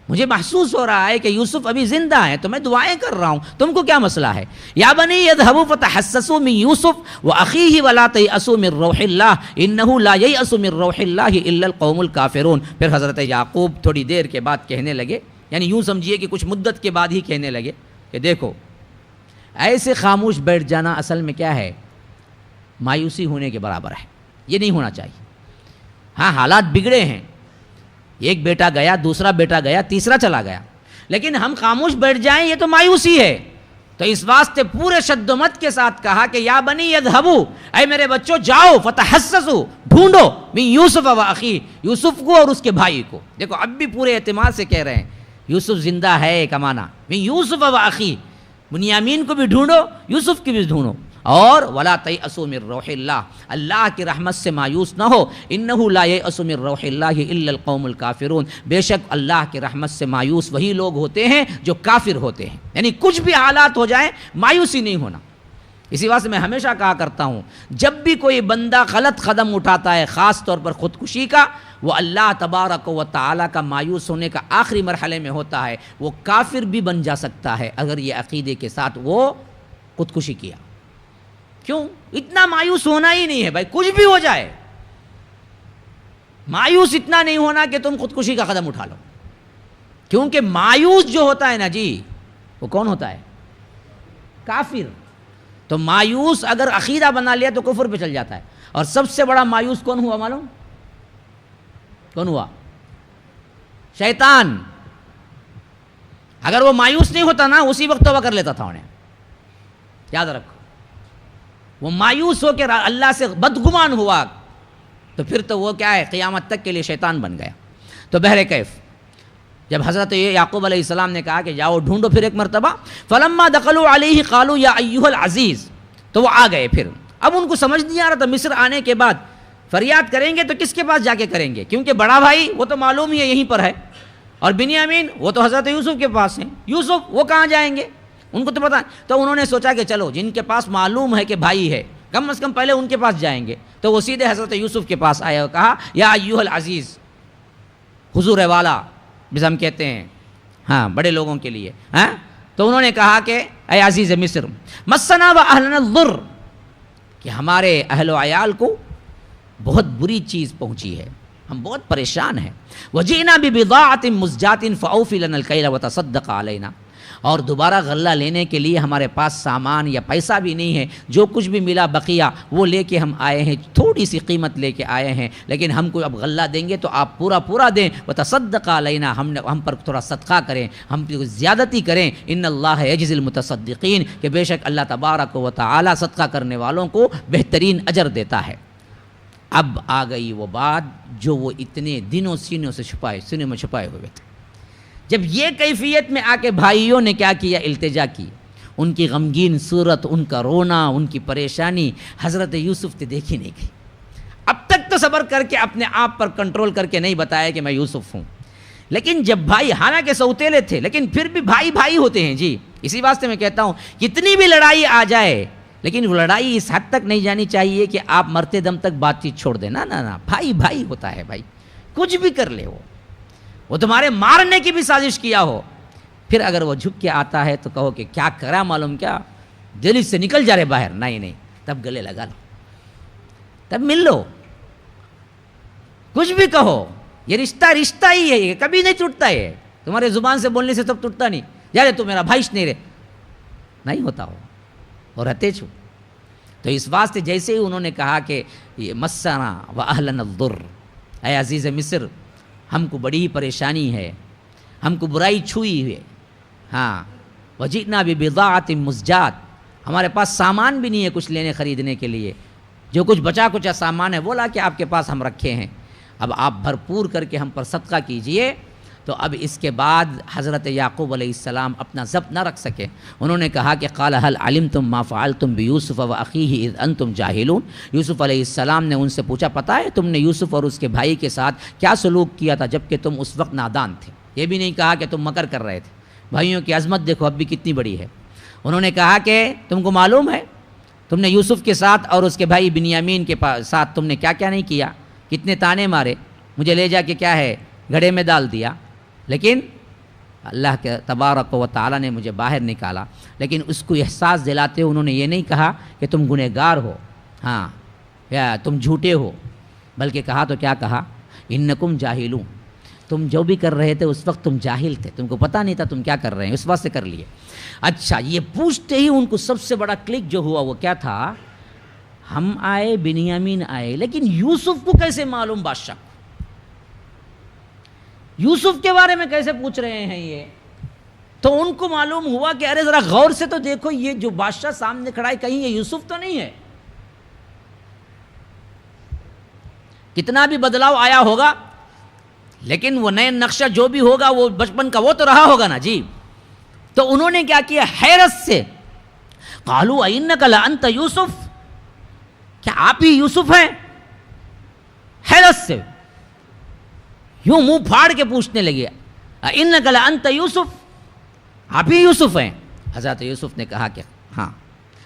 مجھے محسوس ہو رہا ہے کہ یوسف ابھی زندہ ہیں تو میں دعائیں کر رہا ہوں, تم کو کیا مسئلہ ہے. یا بنی یذهبوا فتحسسوا من یوسف واخیہ ولا تیأسوا من روح اللہ انہ لا ییأس من روح اللہ الا القوم الکافرون. پھر حضرت یعقوب تھوڑی دیر کے بعد کہنے لگے, یعنی یوں سمجھیے کہ کچھ مدت کے بعد ہی کہنے لگے کہ دیکھو ایسے خاموش بیٹھ جانا اصل میں کیا ہے, مایوسی ہونے کے برابر ہے, یہ نہیں ہونا چاہیے. ہاں حالات بگڑے ہیں, ایک بیٹا گیا, دوسرا بیٹا گیا, تیسرا چلا گیا, لیکن ہم خاموش بیٹھ جائیں یہ تو مایوسی ہے. تو اس واسطے پورے شد و مت کے ساتھ کہا کہ یا بنی یذهبوا, اے میرے بچوں جاؤ, فتحسسوا, ڈھونڈو, من یوسف و اخیہ, یوسف کو اور اس کے بھائی کو. دیکھو اب بھی پورے اعتماد سے کہہ رہے ہیں یوسف زندہ ہے کمانا, من یوسف و اخیہ, بنیامین کو بھی ڈھونڈو, یوسف کی بھی ڈھونڈو. اور ولا تیأسوا من روح اللہ، اللہ کی رحمت سے مایوس نہ ہو، انہ لا ییأس من روح اللہ الا القوم الکافرون، بے شک اللہ کی رحمت سے مایوس وہی لوگ ہوتے ہیں جو کافر ہوتے ہیں، یعنی کچھ بھی حالات ہو جائیں مایوسی نہیں ہونا۔ اسی واسطے میں ہمیشہ کہا کرتا ہوں، جب بھی کوئی بندہ غلط قدم اٹھاتا ہے، خاص طور پر خودکشی کا، وہ اللہ تبارک و تعالیٰ کا مایوس ہونے کا آخری مرحلے میں ہوتا ہے، وہ کافر بھی بن جا سکتا ہے اگر یہ عقیدے کے ساتھ وہ خودکشی کیا۔ کیوں؟ اتنا مایوس ہونا ہی نہیں ہے بھائی، کچھ بھی ہو جائے مایوس اتنا نہیں ہونا کہ تم خودکشی کا قدم اٹھا لو، کیونکہ مایوس جو ہوتا ہے نا جی، وہ کون ہوتا ہے؟ کافر۔ تو مایوس اگر عقیدہ بنا لیا تو کفر پہ چل جاتا ہے۔ اور سب سے بڑا مایوس کون ہوا معلوم؟ کون ہوا؟ شیطان۔ اگر وہ مایوس نہیں ہوتا نا، اسی وقت توبہ کر لیتا تھا انہیں، یاد رکھو۔ وہ مایوس ہو کے اللہ سے بدگمان ہوا تو پھر تو وہ کیا ہے، قیامت تک کے لیے شیطان بن گیا۔ تو بہرکیف جب حضرت یعقوب علیہ السلام نے کہا کہ جاؤ ڈھونڈو پھر ایک مرتبہ، فلما دخلوا علیہ قالوا یا ایھا العزیز، تو وہ آ گئے۔ پھر اب ان کو سمجھ نہیں آ رہا تھا، مصر آنے کے بعد فریاد کریں گے تو کس کے پاس جا کے کریں گے، کیونکہ بڑا بھائی وہ تو معلوم ہی ہے یہیں پر ہے، اور بنیامین وہ تو حضرت یوسف کے پاس ہیں، یوسف وہ کہاں جائیں گے، ان کو تو پتہ ہے۔ تو انہوں نے سوچا کہ چلو جن کے پاس معلوم ہے کہ بھائی ہے، کم از کم پہلے ان کے پاس جائیں گے۔ تو وہ سیدھے حضرت یوسف کے پاس آئے اور کہا یا ایھا العزیز، حضور والا جسے ہم کہتے ہیں، ہاں بڑے لوگوں کے لیے، ہاں۔ تو انہوں نے کہا کہ اے عزیز مصر، مسنا و اہلنا الضر، کہ ہمارے اہل و عیال کو بہت بری چیز پہنچی ہے، ہم بہت پریشان ہیں، وجئنا ببضاعۃ مزجاۃ فاوفی لنا الکیل وتصدق علینا، اور دوبارہ غلہ لینے کے لیے ہمارے پاس سامان یا پیسہ بھی نہیں ہے، جو کچھ بھی ملا بقیہ وہ لے کے ہم آئے ہیں، تھوڑی سی قیمت لے کے آئے ہیں، لیکن ہم کو اب غلہ دیں گے تو آپ پورا دیں، وتصدق علینا، ہم پر تھوڑا صدقہ کریں، ہم پہ زیادتی کریں، ان اللہ یجزی المتصدقین، کہ بے شک اللہ تبارک و تعالی صدقہ کرنے والوں کو بہترین اجر دیتا ہے۔ اب آ گئی وہ بات جو وہ اتنے دنوں سینوں میں چھپائے ہوئے تھے۔ جب یہ کیفیت میں آ کے بھائیوں نے کیا کیا، التجا کی، ان کی غمگین صورت، ان کا رونا، ان کی پریشانی حضرت یوسف سے دیکھی نہیں گئی۔ اب تک تو صبر کر کے اپنے آپ پر کنٹرول کر کے نہیں بتایا کہ میں یوسف ہوں، لیکن جب بھائی، حالانکہ سوتیلے تھے لیکن پھر بھی بھائی ہوتے ہیں جی۔ اسی واسطے میں کہتا ہوں کتنی بھی لڑائی آ جائے لیکن وہ لڑائی اس حد تک نہیں جانی چاہیے کہ آپ مرتے دم تک بات چیت چھوڑ دیں، نہ، بھائی ہوتا ہے بھائی، کچھ بھی کر لے، وہ تمہارے مارنے کی بھی سازش کیا ہو، پھر اگر وہ جھک کے آتا ہے تو کہو کہ کیا کرا معلوم کیا، دل سے نکل جا رہے باہر، نہیں، تب گلے لگا لو، تب مل لو، کچھ بھی کہو، یہ رشتہ ہی ہے، یہ کبھی نہیں ٹوٹتا ہے، تمہارے زبان سے بولنے سے تب ٹوٹتا نہیں، یار تو میرا بھائیش نہیں ہوتا ہو، اور رہتے چھو۔ تو اس واسطے جیسے ہی انہوں نے کہا کہ یہ مسنا و اہلنا الضر، اے عزیز مصر، ہم کو بڑی ہی پریشانی ہے، ہم کو برائی چھوئی ہوئی، ہاں، وجئنا ببضاعۃ مزجاۃ، ہمارے پاس سامان بھی نہیں ہے کچھ لینے خریدنے کے لیے، جو کچھ بچا کچا سامان ہے وہ لا کے آپ کے پاس ہم رکھے ہیں، اب آپ بھرپور کر کے ہم پر صدقہ کیجئے۔ تو اب اس کے بعد حضرت یعقوب علیہ السلام اپنا ضبط نہ رکھ سکے، انہوں نے کہا کہ قال هل علمتم ما فعلتم بیوسف واخیہ اذ انتم جاہلون، یوسف علیہ السلام نے ان سے پوچھا پتہ ہے تم نے یوسف اور اس کے بھائی کے ساتھ کیا سلوک کیا تھا جب کہ تم اس وقت نادان تھے، یہ بھی نہیں کہا کہ تم مکر کر رہے تھے، بھائیوں کی عظمت دیکھو اب بھی کتنی بڑی ہے۔ انہوں نے کہا کہ تم کو معلوم ہے تم نے یوسف کے ساتھ اور اس کے بھائی بنیامین کے ساتھ تم نے کیا کیا نہیں کیا، کتنے تانے مارے، مجھے لے جا کے کیا ہے گھڑے میں ڈال دیا، لیکن اللہ کے تبارک و تعالیٰ نے مجھے باہر نکالا، لیکن اس کو احساس دلاتے ہوئے انہوں نے یہ نہیں کہا کہ تم گنہگار ہو، ہاں، یا تم جھوٹے ہو، بلکہ کہا تو کیا کہا، انکم جاہلون، تم جو بھی کر رہے تھے اس وقت تم جاہل تھے، تم کو پتہ نہیں تھا تم کیا کر رہے ہیں، اس واسطے کر لیے۔ اچھا، یہ پوچھتے ہی ان کو سب سے بڑا کلک جو ہوا وہ کیا تھا، ہم آئے، بنیامین آئے، لیکن یوسف کو کیسے معلوم بادشاہ، یوسف کے بارے میں کیسے پوچھ رہے ہیں یہ؟ تو ان کو معلوم ہوا کہ ارے ذرا غور سے تو دیکھو، یہ جو بادشاہ سامنے کھڑا ہے کہیں یہ یوسف تو نہیں ہے، کتنا بھی بدلاؤ آیا ہوگا لیکن وہ نئے نقشہ جو بھی ہوگا وہ بچپن کا وہ تو رہا ہوگا نا جی۔ تو انہوں نے کیا کیا، حیرت سے قالوا اینک لانت یوسف، کیا آپ ہی یوسف ہیں؟ حیرت سے یوں منہ پھاڑ کے پوچھنے لگے، اینک لانت یوسف، آپ ہی یوسف ہیں؟ حضرت یوسف نے کہا کہ ہاں.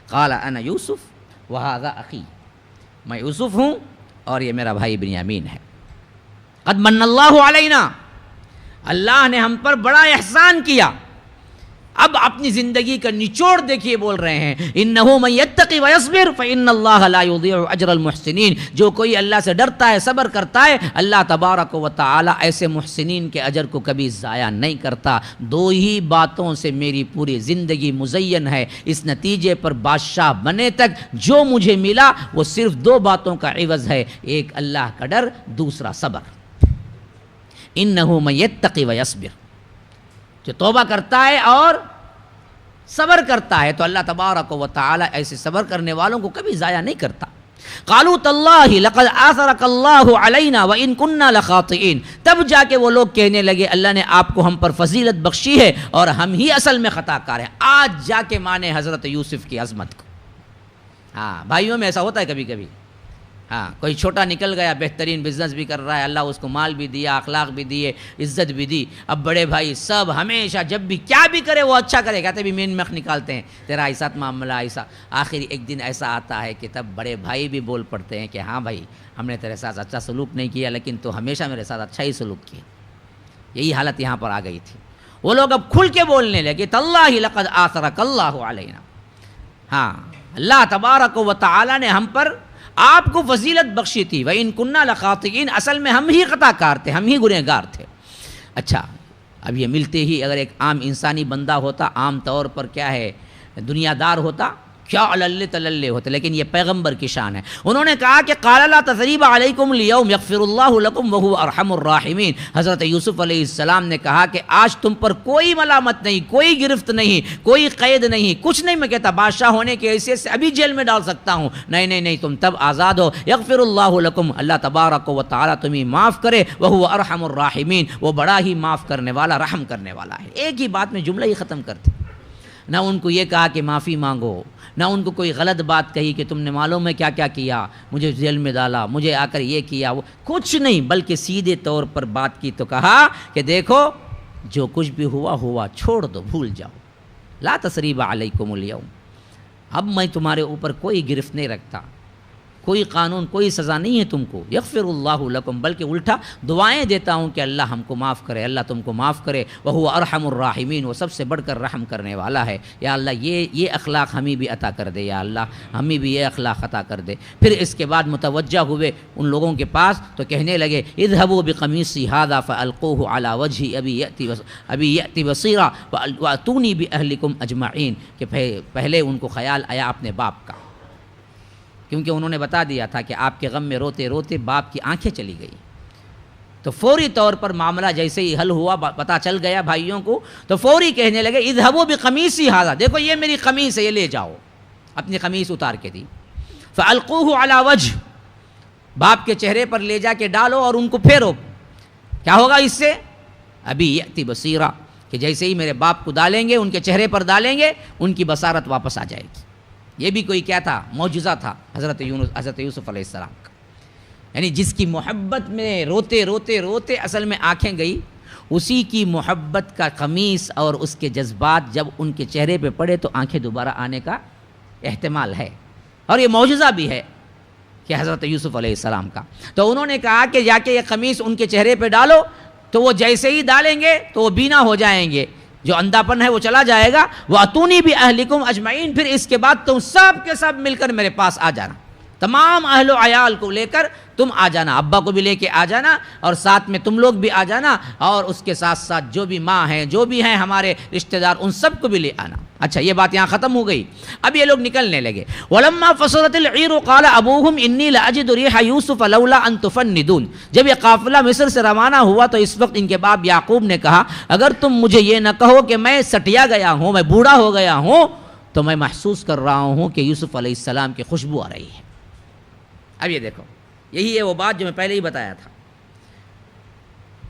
قال انا یوسف وہذا اخی، میں یوسف ہوں اور یہ میرا بھائی بنیامین ہے. قد من اللہ علینا، اللہ نے ہم پر بڑا احسان کیا. اب اپنی زندگی کا نچوڑ دیکھیے بول رہے ہیں، انہ من یتقی ویصبر فان اللہ لا یضیع اجر المحسنین، جو کوئی اللہ سے ڈرتا ہے صبر کرتا ہے اللہ تبارک و تعالی ایسے محسنین کے اجر کو کبھی ضائع نہیں کرتا. دو ہی باتوں سے میری پوری زندگی مزین ہے، اس نتیجے پر بادشاہ بنے تک جو مجھے ملا وہ صرف دو باتوں کا عوض ہے، ایک اللہ کا ڈر، دوسرا صبر. انہ من یتقی ویصبر، جو توبہ کرتا ہے اور صبر کرتا ہے تو اللہ تبارک و تعالی ایسے صبر کرنے والوں کو کبھی ضائع نہیں کرتا. قالوا تاللہ لقد آثرک اللہ علینا وان کننا لخاطئین، تب جا کے وہ لوگ کہنے لگے اللہ نے آپ کو ہم پر فضیلت بخشی ہے اور ہم ہی اصل میں خطا کار ہیں. آج جا کے مانے حضرت یوسف کی عظمت کو. ہاں بھائیوں میں ایسا ہوتا ہے کبھی کبھی. ہاں کوئی چھوٹا نکل گیا، بہترین بزنس بھی کر رہا ہے، اللہ اس کو مال بھی دیا، اخلاق بھی دیے، عزت بھی دی. اب بڑے بھائی سب ہمیشہ جب بھی کیا بھی کرے وہ اچھا کرے، کہتے بھی مین مخ نکالتے ہیں تیرا ایسا معاملہ ایسا. آخر ایک دن ایسا آتا ہے کہ تب بڑے بھائی بھی بول پڑتے ہیں کہ ہاں بھائی ہم نے تیرے ساتھ اچھا سلوک نہیں کیا لیکن تو ہمیشہ میرے ساتھ اچھا ہی سلوک کیا. یہی حالت یہاں پر آ گئی تھی. وہ لوگ اب کھل کے بولنے لگے تاللہ لقد آثرک اللہ علینا، ہاں اللہ تبارک و تعالی نے ہم پر آپ کو فضیلت بخشی تھی. وَإِن كُنَّا لَخَاطِئِينَ، اصل میں ہم ہی خطا کار تھے، ہم ہی گنہگار تھے. اچھا اب یہ ملتے ہی اگر ایک عام انسانی بندہ ہوتا، عام طور پر کیا ہے دنیا دار ہوتا، کیا عللے تللے ہوتے، لیکن یہ پیغمبر کی شان ہے. انہوں نے کہا کہ قال لا تثریب علیکم اليوم یغفر اللہ لکم وہو ارحم الراحمین. حضرت یوسف علیہ السلام نے کہا کہ آج تم پر کوئی ملامت نہیں، کوئی گرفت نہیں، کوئی قید نہیں، کچھ نہیں. میں کہتا بادشاہ ہونے کی حیثیت سے ابھی جیل میں ڈال سکتا ہوں، نہیں نہیں نہیں، تم تب آزاد ہو. یغفر اللہ لکم، اللہ تبارک و تعالی تمہیں معاف کرے، وہو ارحم الراحمین، وہ بڑا ہی معاف کرنے والا رحم کرنے والا ہے. ایک ہی بات میں جملہ ہی ختم کرتے. نہ ان کو یہ کہا کہ معافی مانگو، نہ ان کو کوئی غلط بات کہی کہ تم نے معلوم ہے کیا کیا کیا، مجھے جیل میں ڈالا، مجھے آ کر یہ کیا، وہ کچھ نہیں، بلکہ سیدھے طور پر بات کی تو کہا کہ دیکھو جو کچھ بھی ہوا ہوا، چھوڑ دو، بھول جاؤ. لا تثریب علیکم اليوم، اب میں تمہارے اوپر کوئی گرفت نہیں رکھتا، کوئی قانون، کوئی سزا نہیں ہے تم کو. یغفر اللہ لکم، بلکہ الٹا دعائیں دیتا ہوں کہ اللہ ہم کو معاف کرے، اللہ تم کو معاف کرے. وہو ارحم الراحمین، وہ سب سے بڑھ کر رحم کرنے والا ہے. یا اللہ یہ اخلاق ہمیں بھی عطا کر دے، یا اللہ ہمیں بھی یہ اخلاق عطا کر دے. پھر اس کے بعد متوجہ ہوئے ان لوگوں کے پاس تو کہنے لگے اذهبوا بقمیصی ھذا فالقوه علی وجه ابی یأتی بصیرا واتونی باہلکم اجمعین، کہ پہلے ان کو خیال آیا اپنے باپ کا، کیونکہ انہوں نے بتا دیا تھا کہ آپ کے غم میں روتے روتے باپ کی آنکھیں چلی گئی. تو فوری طور پر معاملہ جیسے ہی حل ہوا، پتہ چل گیا بھائیوں کو، تو فوری کہنے لگے اذهبوا بقمیصی ھذا، دیکھو یہ میری قمیص ہے، یہ لے جاؤ. اپنی قمیص اتار کے دی. فالقوه علی وجه، باپ کے چہرے پر لے جا کے ڈالو اور ان کو پھیرو. کیا ہوگا اس سے؟ ابی یأتی بصیرا، کہ جیسے ہی میرے باپ کو ڈالیں گے، ان کے چہرے پر ڈالیں گے، ان کی بصارت واپس آ جائے گی. یہ بھی کوئی کیا تھا؟ معجزہ تھا حضرت یوسف علیہ السلام کا. یعنی جس کی محبت میں روتے روتے روتے اصل میں آنکھیں گئی، اسی کی محبت کا قمیص اور اس کے جذبات جب ان کے چہرے پہ پڑے تو آنکھیں دوبارہ آنے کا احتمال ہے. اور یہ معجزہ بھی ہے کہ حضرت یوسف علیہ السلام کا. تو انہوں نے کہا کہ جا کے یہ قمیص ان کے چہرے پہ ڈالو، تو وہ جیسے ہی ڈالیں گے تو وہ بینا ہو جائیں گے، جو اندھاپن ہے وہ چلا جائے گا. وَأَتُونِي بِأَهْلِكُمْ أَجْمَعِينَ، پھر اس کے بعد تم سب کے سب مل کر میرے پاس آ جانا، تمام اہل و عیال کو لے کر تم آ جانا، ابا کو بھی لے کے آ جانا اور ساتھ میں تم لوگ بھی آ جانا، اور اس کے ساتھ ساتھ جو بھی ماں ہیں، جو بھی ہیں ہمارے رشتہ دار، ان سب کو بھی لے آنا. اچھا یہ بات یہاں ختم ہو گئی. اب یہ لوگ نکلنے لگے. وَلَمَّا فَصَلَتِ الْعِيرُ قَالَ أَبُوهُمْ إِنِّي لَأَجِدُ رِيحَ يُوسُفَ لَوْلَا أَن تُفَنِّدُونَ. جب یہ قافلہ مصر سے روانہ ہوا تو اس وقت ان کے باپ یعقوب نے کہا اگر تم مجھے یہ نہ کہو کہ میں سٹیا گیا ہوں، میں بوڑھا ہو گیا ہوں، تو میں محسوس کر رہا ہوں کہ یوسف علیہ السلام کی خوشبو آ رہی ہے. اب یہ دیکھو، یہی ہے وہ بات جو میں پہلے ہی بتایا تھا.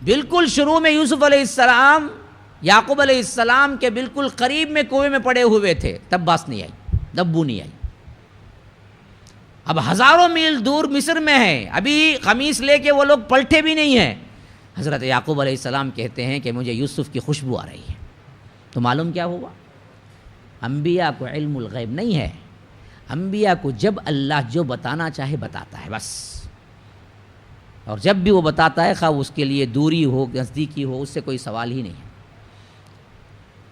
بالکل شروع میں یوسف علیہ السلام یعقوب علیہ السلام کے بالکل قریب میں کنویں میں پڑے ہوئے تھے، تب باس نہیں آئی. دبو نہیں آئی. اب ہزاروں میل دور مصر میں ہے, ابھی قمیص لے کے وہ لوگ پلٹے بھی نہیں ہیں. حضرت یعقوب علیہ السلام کہتے ہیں کہ مجھے یوسف کی خوشبو آ رہی ہے. تو معلوم کیا ہوا؟ انبیاء کو علم الغیب نہیں ہے. انبیاء کو جب اللہ جو بتانا چاہے بتاتا ہے بس, اور جب بھی وہ بتاتا ہے خواہ اس کے لیے دوری ہو نزدیکی ہو, اس سے کوئی سوال ہی نہیں ہے.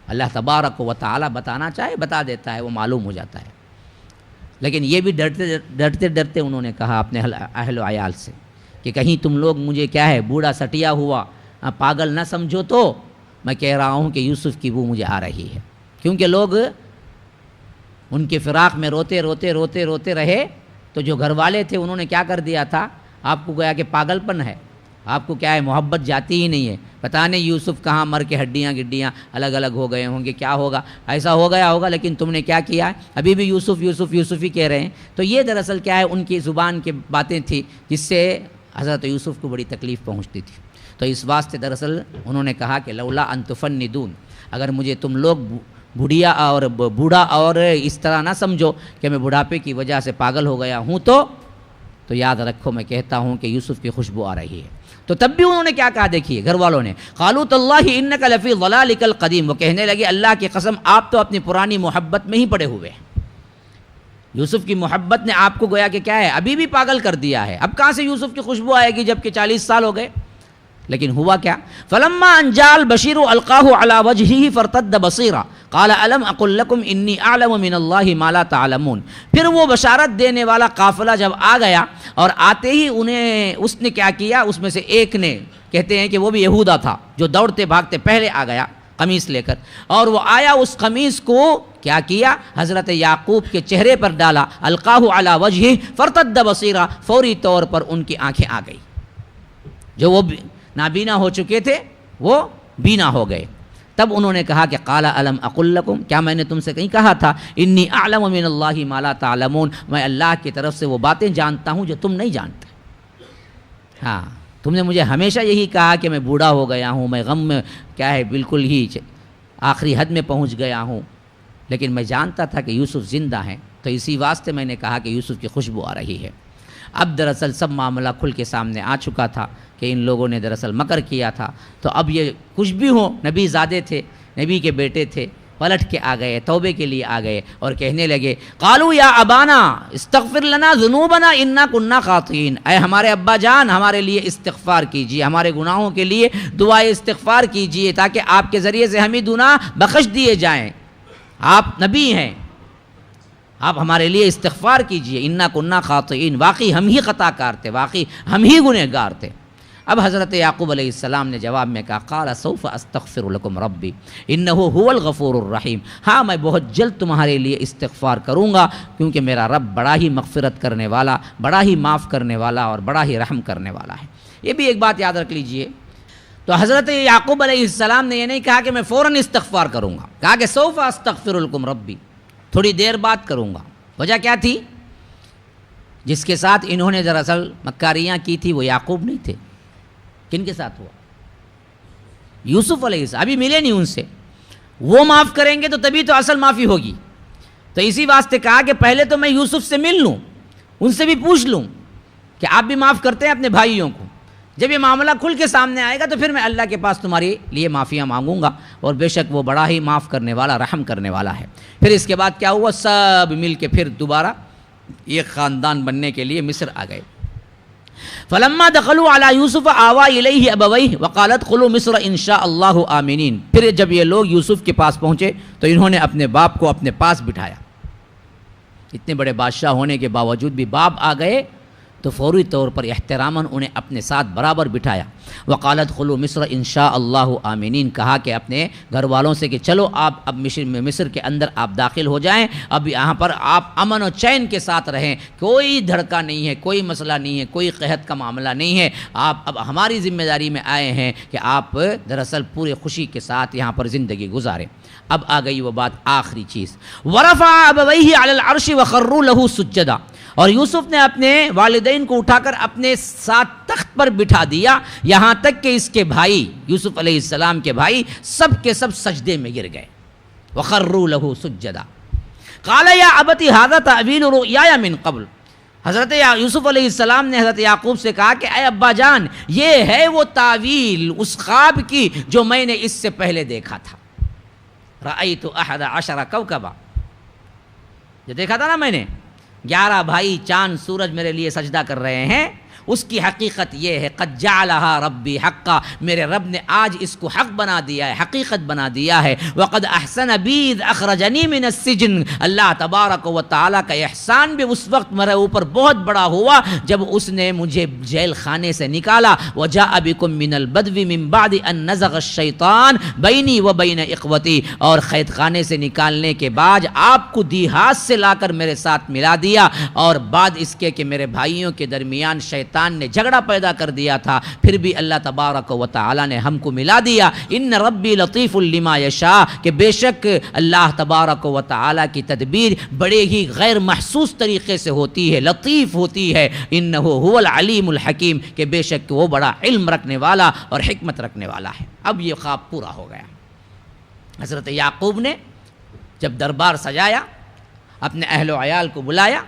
اللہ تبارک و تعالی بتانا چاہے بتا دیتا ہے, وہ معلوم ہو جاتا ہے. لیکن یہ بھی ڈرتے ڈرتے انہوں نے کہا اپنے اہل و عیال سے کہ کہیں تم لوگ مجھے کیا ہے بوڑھا سٹیا ہوا پاگل نہ سمجھو. تو میں کہہ رہا ہوں کہ یوسف کی بو مجھے آ رہی ہے, کیونکہ لوگ ان کے فراق میں روتے روتے روتے روتے رہے. تو جو گھر والے تھے انہوں نے کیا کر دیا تھا, آپ کو گویا کہ پاگل پن ہے, آپ کو کیا ہے محبت جاتی ہی نہیں ہے. پتہ نہیں یوسف کہاں مر کے ہڈیاں گڈیاں الگ الگ ہو گئے ہوں گے, کیا ہوگا, ایسا ہو گیا ہوگا. لیکن تم نے کیا کیا ہے, ابھی بھی یوسف یوسف یوسف ہی کہہ رہے ہیں. تو یہ دراصل کیا ہے ان کی زبان کی باتیں تھیں جس سے حضرت یوسف کو بڑی تکلیف پہنچتی تھی. تو اس واسطے دراصل انہوں نے کہا کہ لولا ان تفندون, اگر مجھے تم لوگ بوڑھا اور اس طرح نہ سمجھو کہ میں بڑھاپے کی وجہ سے پاگل ہو گیا ہوں, تو یاد رکھو میں کہتا ہوں کہ یوسف کی خوشبو آ رہی ہے. تو تب بھی انہوں نے کیا کہا, دیکھیے گھر والوں نے, قالوا تاللہ انک لفی ضلالک القدیم, وہ کہنے لگے اللہ کی قسم آپ تو اپنی پرانی محبت میں ہی پڑے ہوئے ہیں. یوسف کی محبت نے آپ کو گویا کہ کیا ہے ابھی بھی پاگل کر دیا ہے. اب کہاں سے یوسف کی خوشبو آئے گی جب کہ 40 سال ہو گئے. لیکن ہوا کیا, فلما ان جاء البشیر القاہ علی وجہہ فارتد بصیرا قال الم اقل لکم انی اعلم من اللہ ما لا تعلمون. پھر وہ بشارت دینے والا قافلہ جب آ گیا اور آتے ہی اس نے کیا کیا, اس میں سے ایک نے, کہتے ہیں کہ وہ بھی یہودا تھا جو دوڑتے بھاگتے پہلے آ گیا قمیص لے کر, اور وہ آیا اس قمیص کو کیا کیا حضرت یعقوب کے چہرے پر ڈالا, القاہ علی وجہہ فارتد بصیرا, فوری طور پر ان کی آنکھیں آ گئی. جو وہ نابینا ہو چکے تھے وہ بینا ہو گئے. تب انہوں نے کہا کہ قال الم اقل لکم, کیا میں نے تم سے کہیں کہا تھا, انی اعلم من اللہ ما لا تعلمون, میں اللہ کی طرف سے وہ باتیں جانتا ہوں جو تم نہیں جانتے. ہاں تم نے مجھے ہمیشہ یہی کہا کہ میں بوڑھا ہو گیا ہوں, میں غم میں کیا ہے بالکل ہی آخری حد میں پہنچ گیا ہوں, لیکن میں جانتا تھا کہ یوسف زندہ ہیں, تو اسی واسطے میں نے کہا کہ یوسف کی خوشبو آ رہی ہے. اب دراصل سب معاملہ کھل کے سامنے آ چکا تھا کہ ان لوگوں نے دراصل مکر کیا تھا. تو اب یہ کچھ بھی ہوں, نبی زادے تھے, نبی کے بیٹے تھے, پلٹ کے آ گئے, توبے کے لیے آ گئے اور کہنے لگے قالوا یا ابانا استغفر لنا ذنوبنا انا كنا خاطئین, اے ہمارے ابا جان ہمارے لیے استغفار کیجیے, ہمارے گناہوں کے لیے دعائے استغفار کیجیے تاکہ آپ کے ذریعے سے ہمیں گناہ بخش دیے جائیں. آپ نبی ہیں, آپ ہمارے لیے استغفار کیجئے, انا کنا خاطئین, واقعی ہم ہی خطا کار تھے, واقعی ہم ہی گنہگار تھے. اب حضرت یعقوب علیہ السلام نے جواب میں کہا قال سوف استغفر لکم ربی انہ هو الغفور الرحیم, ہاں میں بہت جلد تمہارے لیے استغفار کروں گا کیونکہ میرا رب بڑا ہی مغفرت کرنے والا, بڑا ہی معاف کرنے والا اور بڑا ہی رحم کرنے والا ہے. یہ بھی ایک بات یاد رکھ لیجئے. تو حضرت یعقوب علیہ السلام نے یہ نہیں کہا کہ میں فوراً استغفار کروں گا, کہا کہ سوف استغفر لکم ربی, تھوڑی دیر بعد کروں گا. وجہ کیا تھی, جس کے ساتھ انہوں نے دراصل مکاریاں کی تھی وہ یعقوب نہیں تھے. کن کے ساتھ ہوا, یوسف علیہ السلام. ابھی ملے نہیں ان سے, وہ معاف کریں گے تو تبھی تو اصل معافی ہوگی. تو اسی واسطے کہا کہ پہلے تو میں یوسف سے مل لوں, ان سے بھی پوچھ لوں کہ آپ بھی معاف کرتے ہیں اپنے بھائیوں کو. جب یہ معاملہ کھل کے سامنے آئے گا تو پھر میں اللہ کے پاس تمہارے لیے معافیاں مانگوں گا, اور بے شک وہ بڑا ہی معاف کرنے والا, رحم کرنے والا ہے. پھر اس کے بعد کیا ہوا, سب مل کے پھر دوبارہ ایک خاندان بننے کے لیے مصر آ گئے. فلما دخلوا علی یوسف آوى الیہ ابویہ وقالت ادخلوا مصر ان شاء اللہ آمنین. پھر جب یہ لوگ یوسف کے پاس پہنچے تو انہوں نے اپنے باپ کو اپنے پاس بٹھایا. اتنے بڑے بادشاہ ہونے کے باوجود بھی باپ آ گئے تو فوری طور پر احتراماً انہیں اپنے ساتھ برابر بٹھایا. وقالت ادخلوا مصر ان شاء اللہ آمنین, کہا کہ اپنے گھر والوں سے کہ چلو آپ اب مصر کے اندر آپ داخل ہو جائیں, اب یہاں پر آپ امن و چین کے ساتھ رہیں, کوئی دھڑکا نہیں ہے, کوئی مسئلہ نہیں ہے, کوئی قحط کا معاملہ نہیں ہے. آپ اب ہماری ذمہ داری میں آئے ہیں کہ آپ دراصل پورے خوشی کے ساتھ یہاں پر زندگی گزاریں. اب آ گئی وہ بات آخری چیز, ورفع ابویہ علی العرش وخروا له سجدا, اور یوسف نے اپنے والدین کو اٹھا کر اپنے ساتھ تخت پر بٹھا دیا, یہاں تک کہ اس کے بھائی یوسف علیہ السلام کے بھائی سب کے سب سجدے میں گر گئے. وخروا له سجدا. قال یا ابتی ھذا تأویل رؤیایا من قبل، حضرت یوسف علیہ السلام نے حضرت یعقوب سے کہا کہ اے ابا جان، یہ ہے وہ تعویل اس خواب کی جو میں نے اس سے پہلے دیکھا تھا۔ رأیت 11 کوکبا، جو دیکھا تھا نا میں نے، 11 بھائی چاند سورج میرے لیے سجدہ کر رہے ہیں، اس کی حقیقت یہ ہے قد جعلها ربی حقا، میرے رب نے آج اس کو حق بنا دیا ہے، حقیقت بنا دیا ہے۔ وقد احسن بی اذ اخرجنی من السجن، اللہ تبارک و تعالیٰ کا احسان بھی اس وقت میرے اوپر بہت بڑا ہوا جب اس نے مجھے جیل خانے سے نکالا۔ وجاء بکم من البدو من بعد ان نزغ الشیطان بینی و بین اخوتی، اور قید خانے سے نکالنے کے بعد آپ کو دیہات سے لا کر میرے ساتھ ملا دیا، اور بعد اس کے کہ میرے بھائیوں کے درمیان شیطان نے جھگڑا پیدا کر دیا تھا، پھر بھی اللہ تبارک و تعالی نے ہم کو ملا دیا۔ ان ربی لطیف لما یشاء، کہ بے شک اللہ تبارک و تعالی کی تدبیر بڑے ہی غیر محسوس طریقے سے ہوتی ہے، لطیف ہوتی ہے۔ انہ هو العلیم الحکیم، کہ بے شک وہ بڑا علم رکھنے والا اور حکمت رکھنے والا ہے۔ اب یہ خواب پورا ہو گیا۔ حضرت یعقوب نے جب دربار سجایا، اپنے اہل و عیال کو بلایا،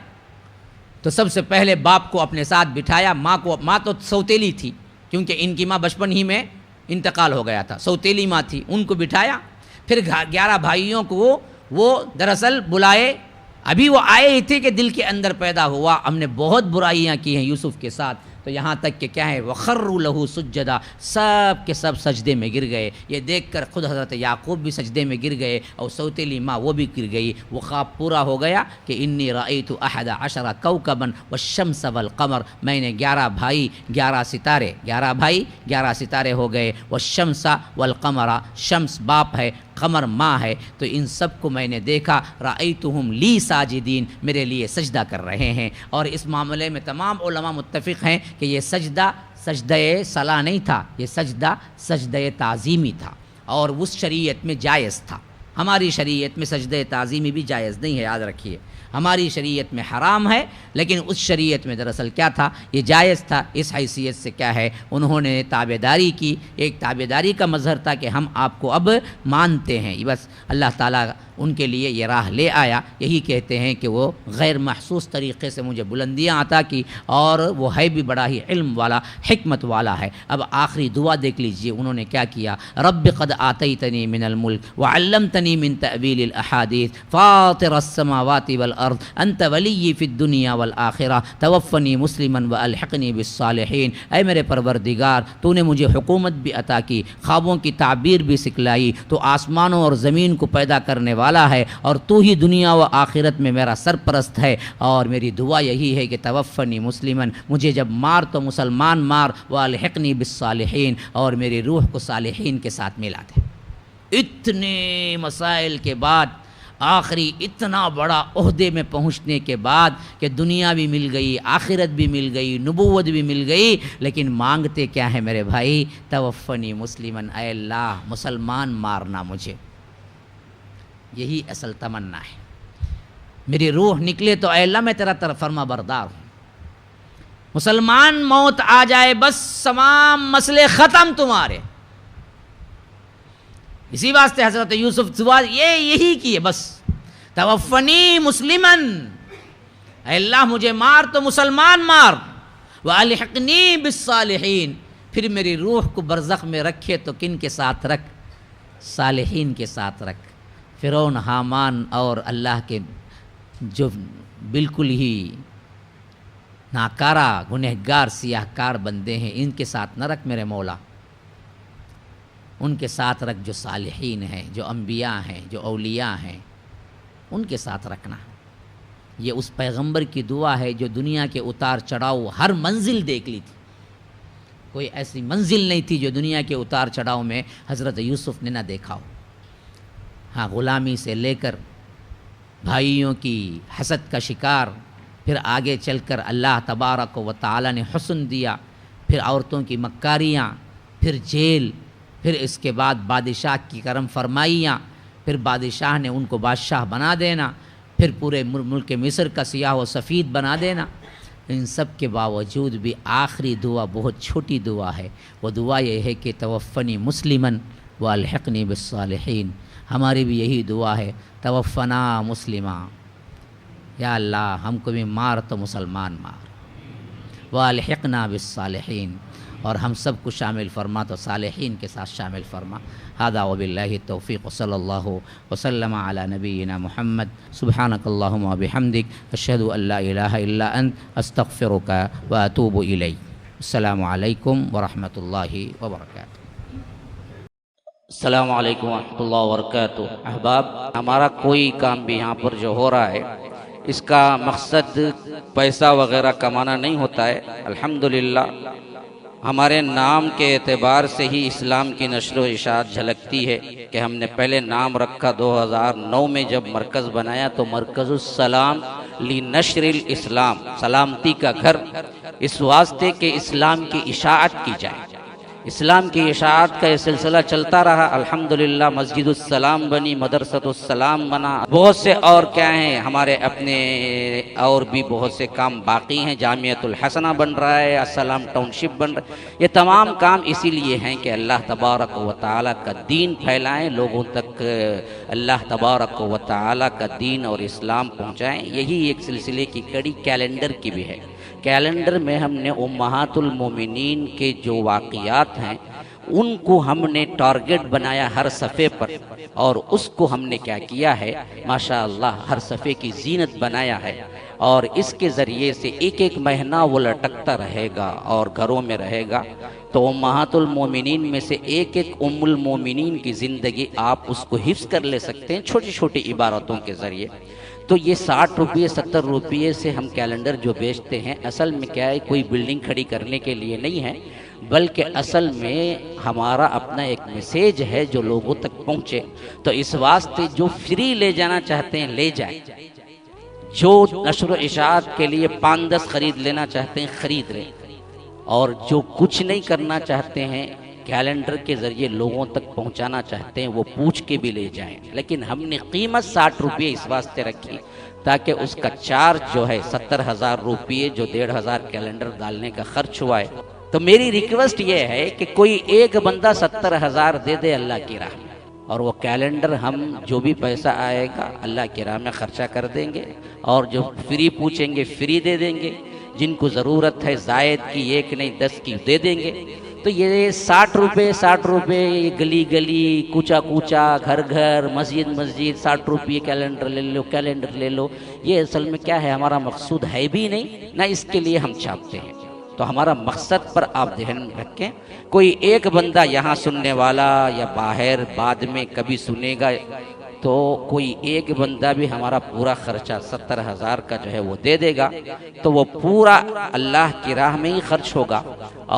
تو سب سے پہلے باپ کو اپنے ساتھ بٹھایا، ماں تو سوتیلی تھی کیونکہ ان کی ماں بچپن ہی میں انتقال ہو گیا تھا، سوتیلی ماں تھی، ان کو بٹھایا۔ پھر 11 بھائیوں کو وہ دراصل بلائے، ابھی وہ آئے ہی تھے کہ دل کے اندر پیدا ہوا ہم نے بہت برائیاں کی ہیں یوسف کے ساتھ، تو یہاں تک کہ کیا ہے وَخَرُّوا لَهُ سُجَّدًا، سب کے سب سجدے میں گر گئے۔ یہ دیکھ کر خود حضرت یعقوب بھی سجدے میں گر گئے، اور سوتیلی ماں وہ بھی گر گئی۔ وہ خواب پورا ہو گیا کہ انی رأیت 11 کوکبا والشمس والقمر، میں نے 11 بھائی 11 ستارے، 11 بھائی 11 ستارے ہو گئے۔ والشمس والقمر، شمس باپ ہے، قمر ماں ہے، تو ان سب کو میں نے دیکھا۔ رأیتہم لی ساجدین، میرے لیے سجدہ کر رہے ہیں۔ اور اس معاملے میں تمام علماء متفق ہیں کہ یہ سجدہ صلاح نہیں تھا، یہ سجدہ تعظیمی تھا، اور اس شریعت میں جائز تھا۔ ہماری شریعت میں سجدہ تعظیمی بھی جائز نہیں ہے، یاد رکھیے، ہماری شریعت میں حرام ہے، لیکن اس شریعت میں دراصل کیا تھا، یہ جائز تھا۔ اس حیثیت سے کیا ہے، انہوں نے تابعداری کی، ایک تابعداری کا مظہر تھا کہ ہم آپ کو اب مانتے ہیں، بس اللہ تعالیٰ ان کے لیے یہ راہ لے آیا۔ یہی کہتے ہیں کہ وہ غیر محسوس طریقے سے مجھے بلندیاں عطا کی، اور وہ ہے بھی بڑا ہی علم والا، حکمت والا ہے۔ اب آخری دعا دیکھ لیجئے انہوں نے کیا کیا، رب قد آتیتنی من الملک وعلمتنی من تأویل الاحادیث فاطر السماوات والارض انت ولی فی الدنیا والآخرہ توفنی مسلما والحقنی بالصالحین۔ اے میرے پروردگار، تو نے مجھے حکومت بھی عطا کی، خوابوں کی تعبیر بھی سکھلائی، تو آسمانوں اور زمین کو پیدا کرنے والا ہے، اور تو ہی دنیا و آخرت میں میرا سرپرست ہے، اور میری دعا یہی ہے کہ توفنی مسلمن، مجھے جب مار تو مسلمان مار، والحقنی بالصالحین، اور میری روح کو صالحین کے ساتھ ملا دے۔ اتنے مسائل کے بعد، آخری اتنا بڑا عہدے میں پہنچنے کے بعد کہ دنیا بھی مل گئی، آخرت بھی مل گئی، نبوت بھی مل گئی، لیکن مانگتے کیا ہے میرے بھائی، توفنی مسلمن، اے اللہ مسلمان مارنا مجھے، یہی اصل تمنا ہے۔ میری روح نکلے تو اے اللہ میں تیرا فرما بردار ہوں، مسلمان موت آ جائے بس تمام مسئلے ختم تمہارے۔ اسی واسطے حضرت یوسف دعا یہی کی ہے، بس توفنی مسلمن، اے اللہ مجھے مار تو مسلمان مار، والحقنی بالصالحین، پھر میری روح کو برزخ میں رکھے تو کن کے ساتھ رکھ، صالحین کے ساتھ رکھ۔ فرعون، حامان اور اللہ کے جو بالکل ہی ناکارہ گنہگار سیاہ کار بندے ہیں، ان کے ساتھ نہ رکھ میرے مولا، ان کے ساتھ رکھ جو صالحین ہیں، جو انبیاء ہیں، جو اولیاء ہیں، ان کے ساتھ رکھنا۔ یہ اس پیغمبر کی دعا ہے جو دنیا کے اتار چڑھاؤ ہر منزل دیکھ لی تھی، کوئی ایسی منزل نہیں تھی جو دنیا کے اتار چڑھاؤ میں حضرت یوسف نے نہ دیکھا ہو۔ ہاں، غلامی سے لے کر بھائیوں کی حسد کا شکار، پھر آگے چل کر اللہ تبارک و تعالی نے حسن دیا، پھر عورتوں کی مکاریاں، پھر جیل، پھر اس کے بعد بادشاہ کی کرم فرمائیاں، پھر بادشاہ نے ان کو بادشاہ بنا دینا، پھر پورے ملک مصر کا سیاہ و سفید بنا دینا۔ ان سب کے باوجود بھی آخری دعا بہت چھوٹی دعا ہے، وہ دعا یہ ہے کہ توفنی مسلمن والحقنی بالصالحین۔ ہماری بھی یہی دعا ہے، توفنا مسلمہ یا اللہ ہم کو بھی مار تو مسلمان مار، والحقنا بالصالحین، اور ہم سب کو شامل فرما تو صالحین کے ساتھ شامل فرما۔ ھذا وباللہ التوفیق، صلی اللہ وسلم علی نبینا محمد، سبحانک اللہم وبحمدک، اشہد ان لا الہ الا انت، استغفرک واتوب الیک۔ السلام علیکم ورحمۃ اللہ وبرکاتہ۔ السلام علیکم ورحمۃ اللہ وبرکاتہ۔ احباب، ہمارا کوئی کام بھی یہاں پر جو ہو رہا ہے اس کا مقصد پیسہ وغیرہ کمانا نہیں ہوتا ہے۔ الحمدللہ ہمارے نام کے اعتبار سے ہی اسلام کی نشر و اشاعت جھلکتی ہے کہ ہم نے پہلے نام رکھا 2009 میں جب مرکز بنایا تو مرکز السلام لنشر الاسلام، سلامتی کا گھر، اس واسطے کہ اسلام کی اشاعت کی جائے۔ اسلام کی اشاعت کا یہ سلسلہ چلتا رہا، الحمدللہ مسجد السلام بنی، مدرسۃ السلام بنا، بہت سے اور کیا ہیں ہمارے اپنے اور بھی بہت سے کام باقی ہیں، جامعۃ الحسنہ بن رہا ہے، السلام ٹاؤن شپ بن رہا ہے۔ یہ تمام کام اسی لیے ہیں کہ اللہ تبارک و تعالیٰ کا دین پھیلائیں، لوگوں تک اللہ تبارک و تعالیٰ کا دین اور اسلام پہنچائیں۔ یہی ایک سلسلے کی کڑی کیلنڈر کی بھی ہے۔ کیلنڈر میں ہم نے امہات المومنین کے جو واقعات ہیں ان کو ہم نے ٹارگٹ بنایا ہر صفحے پر، اور اس کو ہم نے کیا کیا ہے، ماشاءاللہ ہر صفحے کی زینت بنایا ہے، اور اس کے ذریعے سے ایک ایک مہینہ وہ لٹکتا رہے گا اور گھروں میں رہے گا۔ تو امہات المومنین میں سے ایک ایک ام المومنین کی زندگی آپ اس کو حفظ کر لے سکتے ہیں چھوٹی چھوٹی عبارتوں کے ذریعے۔ تو یہ 60 روپئے 70 روپئے سے ہم کیلنڈر جو بیچتے ہیں، اصل میں کیا ہے، کوئی بلڈنگ کھڑی کرنے کے لیے نہیں ہے، بلکہ اصل میں ہمارا اپنا ایک میسیج ہے جو لوگوں تک پہنچے۔ تو اس واسطے جو فری لے جانا چاہتے ہیں لے جائیں، جو نشر و اشاعت کے لیے 5-10 خرید لینا چاہتے ہیں خرید لیں، اور جو کچھ نہیں کرنا چاہتے ہیں کیلنڈر کے ذریعے لوگوں تک پہنچانا چاہتے ہیں وہ پوچھ کے بھی لے جائیں۔ لیکن ہم نے قیمت 60 روپئے اس واسطے رکھی تاکہ اس کا چارج جو ہے 70,000 روپئے جو 1,500 کیلنڈر ڈالنے کا خرچ ہوا ہے۔ تو میری ریکویسٹ یہ ہے کہ کوئی ایک بندہ 70,000 دے دے اللہ کی راہ میں، اور وہ کیلنڈر ہم جو بھی پیسہ آئے گا اللہ کی راہ میں خرچہ کر دیں گے، اور جو فری پوچھیں گے فری دے دیں گے، جن کو ضرورت ہے زائد کی 1 نہیں 10 کی دے دیں گے۔ تو یہ 60 روپے گلی گلی، کوچا کوچا، گھر گھر، مسجد مسجد، 60 روپے کیلنڈر لے لو، یہ اصل میں کیا ہے، ہمارا مقصود ہے بھی نہیں، نہ اس کے لیے ہم چھاپتے ہیں۔ تو ہمارا مقصد پر آپ ذہن میں رکھیں، کوئی ایک بندہ یہاں سننے والا یا باہر بعد میں کبھی سنے گا، تو کوئی ایک بندہ بھی ہمارا پورا خرچہ 70,000 کا جو ہے وہ دے دے گا، تو وہ پورا اللہ کی راہ میں ہی خرچ ہوگا۔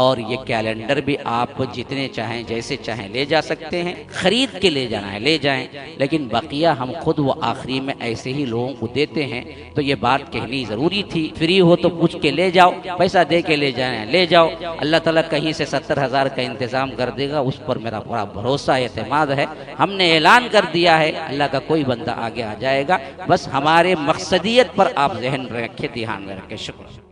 اور یہ کیلنڈر بھی آپ جتنے چاہیں جیسے چاہیں لے جا سکتے ہیں، خرید کے لے جانا ہے لے جائیں، لیکن بقیہ ہم خود وہ آخری میں ایسے ہی لوگوں کو دیتے ہیں۔ تو یہ بات کہنی ضروری تھی، فری ہو تو پوچھ کے لے جاؤ، پیسہ دے کے لے جائیں لے جاؤ، اللہ تعالیٰ کہیں سے 70,000 کا انتظام کر دے گا، اس پر میرا بڑا بھروسہ اعتماد ہے۔ ہم نے اعلان کر دیا ہے، اللہ کا کوئی بندہ آگے آ جائے گا، بس ہمارے مقصدیت پر آپ ذہن میں رکھیں، دھیان میں رکھیں۔ شکریہ۔